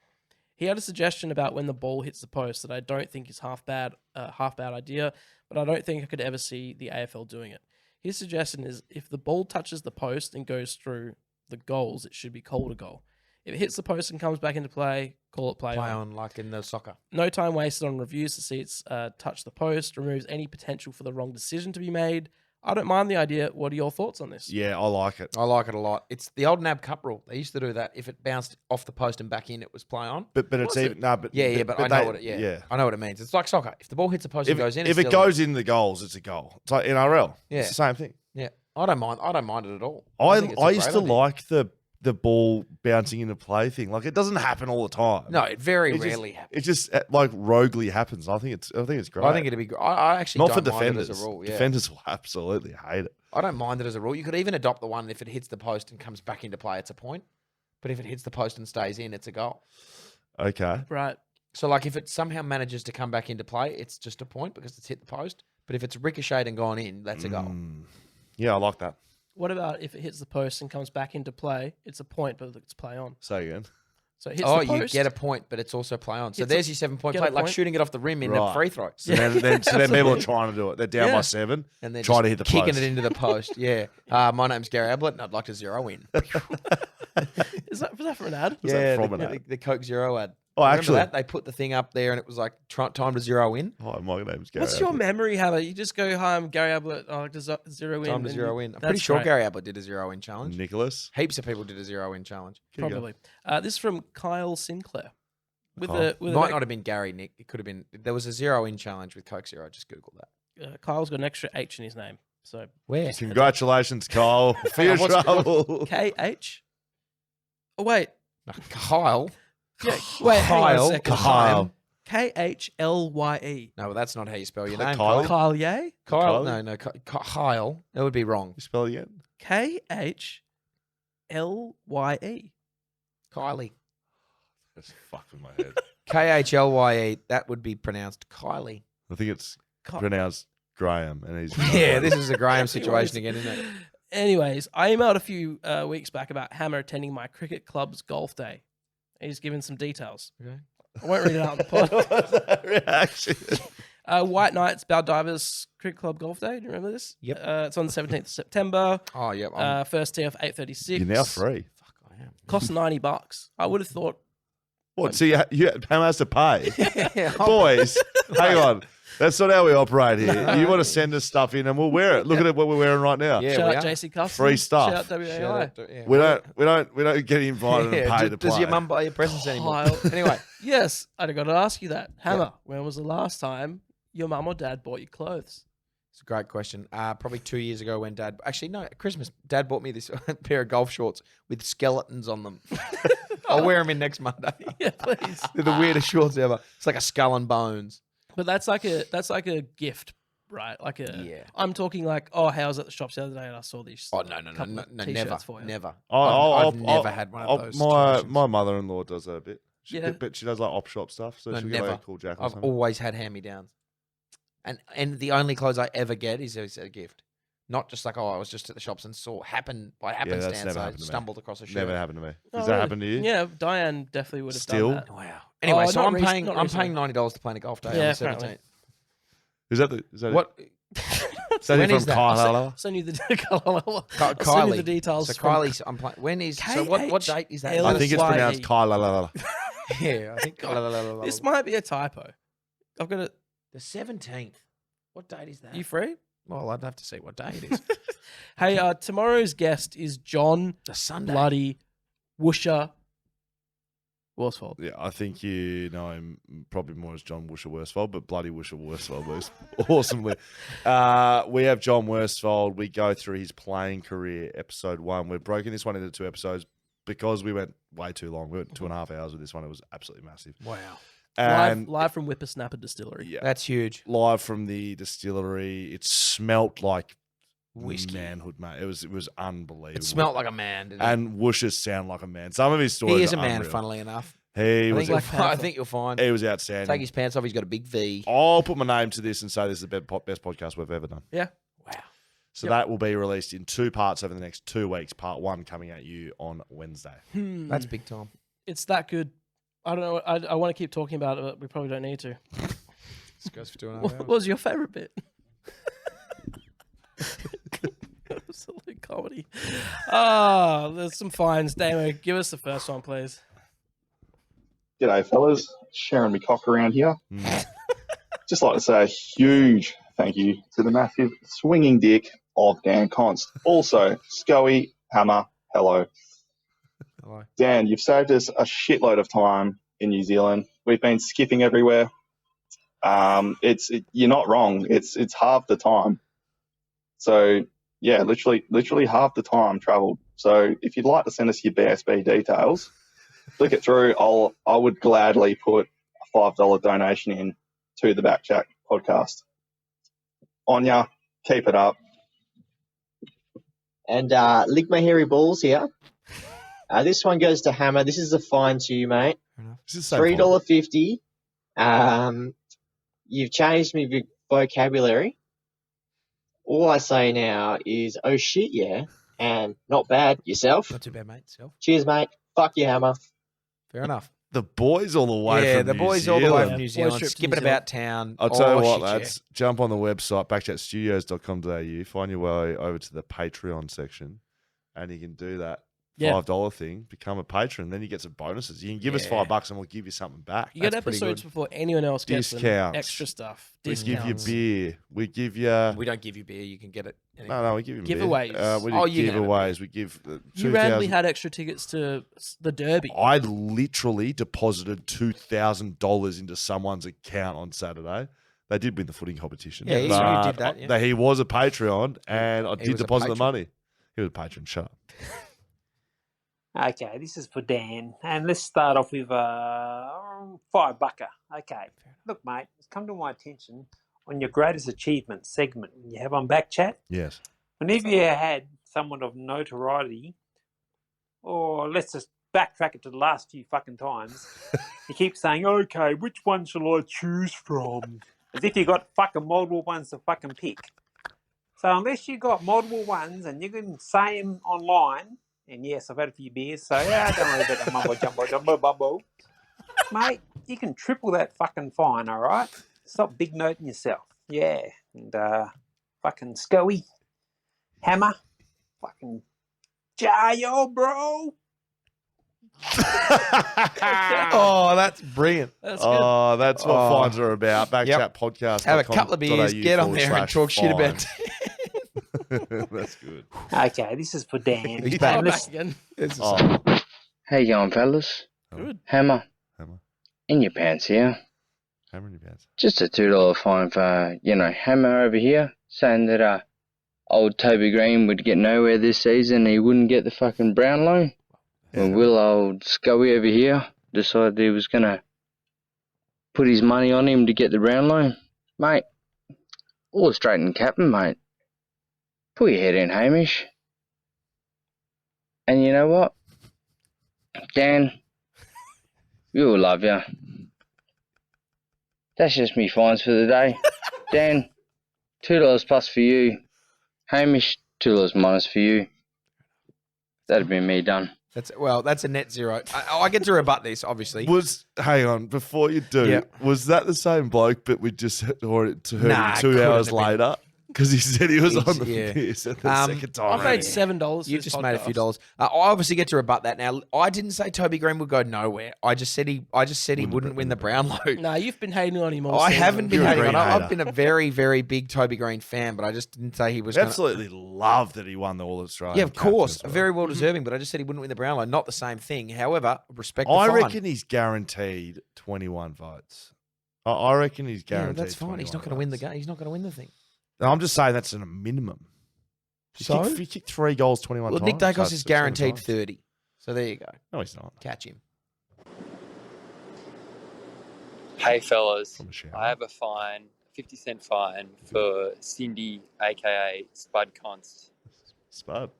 He had a suggestion about when the ball hits the post that I don't think is half bad idea, but I don't think I could ever see the AFL doing it. His suggestion is if the ball touches the post and goes through the goals, it should be called a goal. If it hits the post and comes back into play, call it play on. like in the soccer. No time wasted on reviews to see it's touch the post, removes any potential for the wrong decision to be made. I don't mind the idea. What are your thoughts on this? Yeah, I like it. I like it a lot. It's the old NAB Cup rule. They used to do that. If it bounced off the post and back in, it was play on. But it's even no, but But I know what it. yeah. I know what it means. It's like soccer. If the ball hits the post If and goes in, if it's it still goes in the goals, it's a goal. It's like NRL. Yeah. It's the same thing. yeah, I don't mind. I don't mind it at all. I think it's a used great to idea. like the ball bouncing into play thing. Like it doesn't happen all the time. No, it very It just- rarely happens. It just like roguely happens. I think it's great. I think it'd be. I actually not for don't mind defenders. it as a rule. Yeah. Defenders will absolutely hate it. I don't mind it as a rule. You could even adopt the one if it hits the post and comes back into play, it's a point. But if it hits the post and stays in, it's a goal. Okay. Right. So, like, if it somehow manages to come back into play, it's just a point because it's hit the post. But if it's ricocheted and gone in, that's a goal. Yeah, I like that. What about if it hits the post and comes back into play? It's a point, but it's play on. Say again. So it hits Oh, the you post. get a point, but it's also play on. So Hits there's a- your 7-point get a play, like point. shooting it off the rim in a Right. free throw. So then people are Absolutely. trying to do it. They're down Yeah. by 7. And then trying to just hit the kicking post. it into the post. Yeah. My name's Gary Ablett, and I'd like to zero in. Was that for an ad? Was that yeah, from an the, ad? the Coke Zero ad. Oh, Remember actually. that? They put the thing up there, and it was like time to zero in. Hi, my name's Gary. What's your Ablett. memory, Hammer? You just go, hi, I'm Gary Ablett. I like to zero in. Time to and zero in. I'm that's pretty sure great. Gary Ablett did a zero in challenge. Nicholas? Heaps of people did a zero in challenge. Here you go. Probably. This is from Kyle Sinclair. With Kyle. a Might not have been Gary, Nick. It could have been. There was a zero in challenge with Coke Zero. Just Google that. Kyle's got an extra H in his name. So Where? Congratulations, Kyle, for your What's- trouble. KH. Oh wait. No, Kyle. Yeah. Wait. Hang on a Kyle. second. Kyle. KHLYE. No, well, that's not how you spell your name. Kylie? Kyle. Kyle Ye. Kyle. Kylie? No. Kyle. That would be wrong. You spell it again? KHLYE. Kylie. That's fucking my head. KHLYE. That would be pronounced Kylie. I think it's Ky- pronounced Graham, and he's Yeah, this is a Graham situation again, isn't it? Anyways, I emailed a few weeks back about Hammer attending my cricket club's golf day. He's given some details. Okay. I won't read it out on the pod. What was that reaction? White Knights Baldivers Cricket Club Golf Day. Do you remember this? Yep. It's on the 17th of September. Oh, yep. First tee off 8:36. You're now free. Fuck, I am. Cost $90. I would have thought. What? So Pam has to pay? Yeah, Boys, hang on. That's not how we operate here. You want to send us stuff in, and we'll wear it. Look at what we're wearing right now. Yeah, Shout we out are. JC Cuffs. Free stuff. Shout out WAI. Yeah. We don't get invited and pay to play. Does your mum buy your presents anymore? Kyle. Anyway, Yes, I'd got to ask you that. Hammer, when was the last time your mum or dad bought you clothes? it's a great question. Probably 2 years ago when Dad... Actually, no, at Christmas, Dad bought me this pair of golf shorts with skeletons on them. I'll wear them in next Monday. Yeah, please. They're the weirdest shorts ever. It's like a skull and bones. But that's like a gift, right? Like a. Yeah. I'm talking like, oh, hey, I was at the shops the other day and I saw these. Oh, no, couple of never. t-shirts for you. Never. I'll- I've never had one of those My situations. my mother-in-law does that a bit. Yeah. But she does like op shop stuff, so No, she'll get never. like a cool jacket. or I've something. always had hand-me-downs. And the only clothes I ever get is a gift. Not just like, oh, I was just at the shops and saw, by happenstance, never I happened to me. stumbled across a shirt. Never happened to me. Oh, Does that really? happen to you? Yeah, Diane definitely would have Still? done that. Wow. Anyway, Oh, so not I'm recent- paying not I'm recently. paying $90 to play in a golf day Yeah, on the apparently. 17th. Is that What? Is that When from is that? Kyle? Send you the Kylie. I'll send you the details. So from- Kylie's, I'm playing. When is? So what date is that? KHL. I think it's pronounced Kyle. Kyle. Yeah, I think. This might be a typo. I've got it. The 17th. What date is that? You free? Well, I'd have to see what day it is. Hey, tomorrow's guest is John The Sunday. Bloody Woosher Worsfold. Yeah, I think you know him probably more as John Woosher Worsfold, but bloody Woosher Worsfold moves awesomely. We have John Worsfold. We go through his playing career, episode 1. We've broken this one into 2 episodes because we went way too long. We went 2.5 hours with this one. It was absolutely massive. Wow. And Live from Whippersnapper Distillery. yeah, That's huge. live from the distillery. It smelt like Whiskey. manhood, mate. It was unbelievable. It smelt like a man, didn't it? And Woosher sound like a man. Some of his stories. He is a are man, unreal. funnily enough. He was. I think you'll find. He was outstanding. Take his pants off. He's got a big V. I'll put my name to this and say this is the best podcast we've ever done. Yeah. Wow. So that will be released in 2 parts over the next 2 weeks. Part 1 coming at you on Wednesday. That's big time. It's that good. I don't know. I want to keep talking about it, but we probably don't need to. This goes for 2.5 What was your favorite bit? Absolute comedy. There's some fines. Damo, give us the first one, please. G'day, fellas. Sharon McCock around here. Just like to say a huge thank you to the massive swinging dick of Dan Const. Also, Scoey, Hammer, hello. Hello. Dan, you've saved us a shitload of time in New Zealand. We've been skipping everywhere. You're not wrong. It's half the time. So yeah, literally half the time travelled. So if you'd like to send us your BSB details, flick it through. I would gladly put a $5 donation in to the BackChat Podcast. On ya, keep it up. And lick my hairy balls here. This one goes to Hammer. This is a fine to you, mate. This is the same $3.50. You've changed me vocabulary. All I say now is, oh shit, yeah, and not bad. Yourself. Not too bad, mate. Self. Cheers, mate. Fuck you, Hammer. Fair enough. The boys all the way from the New boys Zealand. all the way from New Boys Zealand, trip to skipping New Zealand. about town. I'll tell you what, shit, lads. Jump on the website, backchatstudios.com.au, find your way over to the Patreon section, and you can do that Yeah. $5 thing, become a patron, then you get some bonuses. You can give us Yeah. $5 and we'll give you something back. You get That's pretty episodes good. before anyone else gets them. Discounts. Extra stuff. We give you Discounts. beer. We give you... Yeah. We don't give you beer. You can get it. No, we give you Giveaways. beer. We do Oh, you can have a giveaways. We give... You randomly had extra tickets to the Derby. I literally deposited $2,000 into someone's account on Saturday. They did win the footing competition. Yeah, you but did that, yeah. He was a Patreon, and I He did was a deposit the patron. money. He was a patron. Shut up. Okay, this is for Dan. And let's start off with $5. Okay. Look, mate, it's come to my attention on your greatest achievement segment you have on BackChat. Yes. Whenever you had someone of notoriety, or let's just backtrack it to the last few fucking times, you keep saying, okay, which one shall I choose from? As if you got fucking multiple ones to fucking pick. So unless you got multiple ones and you can say them online, and yes, I've had a few beers, so yeah, don't worry about the mumbo jumbo bubble. Mate, you can triple that fucking fine, all right? Stop big noting yourself. Yeah. And fucking Scoey, Hammer, fucking Jayo, bro. Oh, that's brilliant. That's good. Oh, that's what Oh. fines are about. Yep. BackChat Podcast. Have a couple of beers, get on there and talk shit about That's good. Okay, this is for Dan. He's Oh, back. And back let's- again. It's the Oh, same. How you going, fellas? Good. Hammer. Hammer. In your pants here. Hammer in your pants. Just a $2 fine for, Hammer over here, saying that old Toby Green would get nowhere this season. He wouldn't get the fucking Brownlow. And Will old Scoey over here decided he was going to put his money on him to get the Brownlow. Mate, all straight in captain, mate. Put your head in, Hamish. And you know what? Dan, we all love you. That's just me fines for the day. Dan, $2 plus for you. Hamish, $2 minus for you. That'd be me done. That's a net zero. I get to rebut this, obviously. Hang on, before you do, Yeah. was that the same bloke, but we just heard it Nah, 2 couldn't hours have been. later? Because he said he was on the Yeah. piss at the second time. I've made $7. You've just made a few dollars. I obviously get to rebut that now. I didn't say Toby Green would go nowhere. I just said he wouldn't win the Brownlow. No, you've been hating on him all I season. haven't been You're a hating on Green him. I've hater. been a very, very big Toby Green fan, but I just didn't say he was I gonna... absolutely love that he won the All Australian. Yeah, of captain course. as well. Very well deserving, but I just said he wouldn't win the Brownlow. Not the same thing. However, respect the I fine. reckon he's guaranteed 21 votes. I reckon he's Yeah, guaranteed. that's fine. He's not going to win the votes. game. He's not going to win the thing. No, I'm just saying that's a minimum. If you kick 3 goals 21 Well, times. Nick Dacos that's is 7 guaranteed times. 30. So there you go. No, he's not. Catch him. Hey fellas, From a shower. I have a fine, 50-cent fine for Cindy, aka Spud Const. Spud.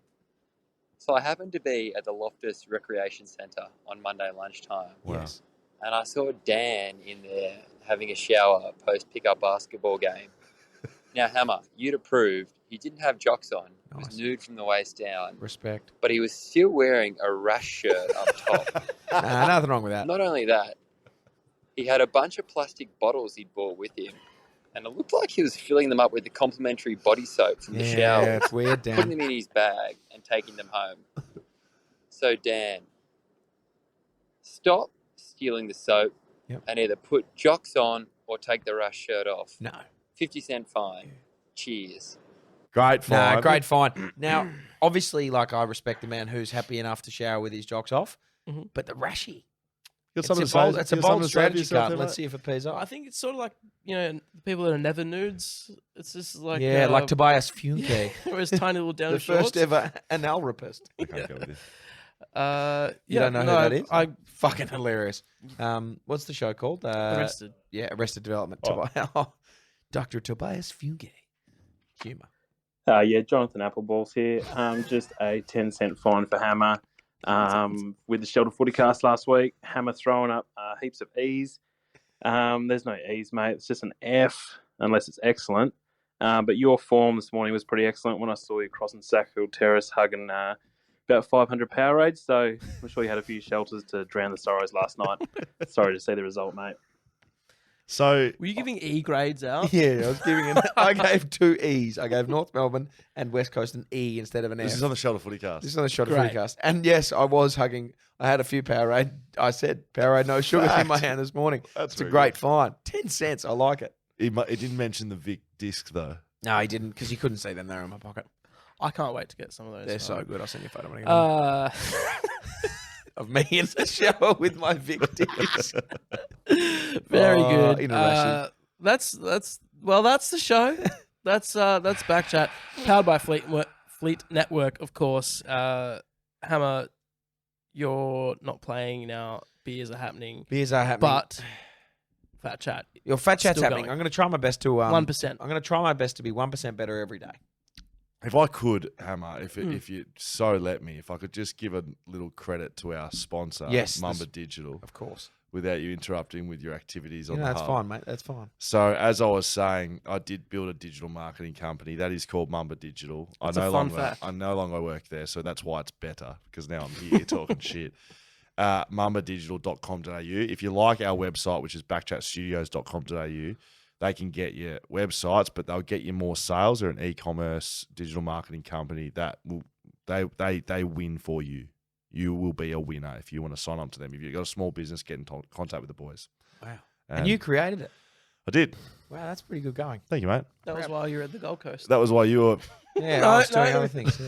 So I happened to be at the Loftus Recreation Centre on Monday lunchtime, Wow. Yes. and I saw Dan in there having a shower post pickup basketball game. Now, Hammer, you'd approved. He didn't have jocks on. He was Nice. nude from the waist down, Respect. but he was still wearing a rash shirt up top. Nah, nothing wrong with that. Not only that, he had a bunch of plastic bottles he'd brought with him, and it looked like he was filling them up with the complimentary body soap from the shower, Yeah, it's weird, putting Dan. them in his bag and taking them home. So, Dan, stop stealing the soap and either put jocks on or take the rash shirt off. No. 50-cent fine. Cheers. Great fine. Nah, great fine. Now, obviously, like, I respect the man who's happy enough to shower with his jocks off, but the rashy. You got It's something a to bold, say- it's a you got bold something to say to strategy yourself card. there, Let's mate? see if it pays off. I think it's sort of like, the people that are never nudes. It's just like... Yeah, like Tobias Funke. Or his tiny little down The shorts. first ever anal rapist. I can't go with this. You don't know who that is? I Fucking hilarious. What's the show called? Arrested. Yeah, Arrested Development. Dr. Tobias Funke. Humour. Yeah, Jonathan Appleballs here. Just a 10-cent fine for Hammer. With the Shelter Footycast last week, Hammer throwing up heaps of E's. There's no E's, mate. It's just an F, unless it's excellent. But your form this morning was pretty excellent when I saw you crossing Sackville Terrace, hugging about 500 Powerades. So I'm sure you had a few shelters to drown the sorrows last night. Sorry to see the result, mate. So, were you giving E grades out? Yeah, I was giving I gave 2 E's. I gave North Melbourne and West Coast an E instead of an F. This is on the Shelter Footycast. This is on the Shelter Great. Footycast. And yes, I was hugging. I had a few Powerade. I said Powerade no sugar in my hand this morning. That's It's a very great good. find. 10 cents. I like it. He didn't mention the Vic disc, though. No, he didn't because you couldn't see them. They're in my pocket. I can't wait to get some of those. They're so good. I'll send you a photo when I get home. Of me in the shower with my Vic disc. Very Oh, good. in a rashy. That's the show. That's BackChat, powered by Fleet Network, of course. Hammer, you're not playing now. Beers are happening. Beers are happening. But Fat Chat. Your Fat Chat's still happening. going. I'm going to try my best to 1%. I'm going to try my best to be 1% better every day. If I could, Hammer, if you so let me, if I could just give a little credit to our sponsor, Yes, Mamba Digital, of course, without you interrupting with your activities on the that's hub. fine, mate. That's fine. So as I was saying, I did build a digital marketing company that is called Mamba Digital. That's a fun fact. I no longer work there, so that's why it's better because now I'm here talking shit. Mambadigital.com.au. If you like our website, which is backchatstudios.com.au, they can get you websites, but they'll get you more sales. They're an e-commerce digital marketing company that will they win for you. You will be a winner if you want to sign up to them. If you've got a small business, get in contact with the boys. Wow. And you created it. I did. Wow, that's pretty good going. Thank you, mate. That was while you were at the Gold Coast. That was why you were... Yeah, I was doing other things.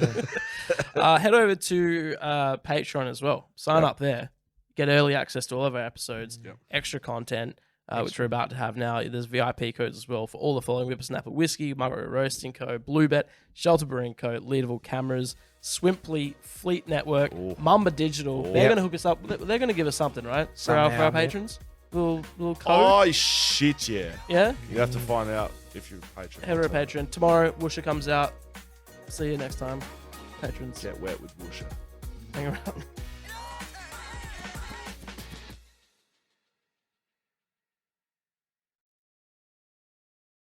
Yeah. Head over to Patreon as well. Sign up there. Get early access to all of our episodes, extra content, which we're about to have now. There's VIP codes as well for all the following: Whippersnapper Whisky, Margaret Roasting Co., BlueBet, Shelter Brewing Co., Leadville Cameras, Swimply, Fleet Network, Mamba Digital. They're going to hook us up. They're going to give us something, right? For our patrons? Little code? Oh, shit, yeah. Yeah? You have to find out if you're a patron. Head over to Patreon. Tomorrow, Woosha comes out. See you next time, patrons. Get wet with Woosha. Hang around.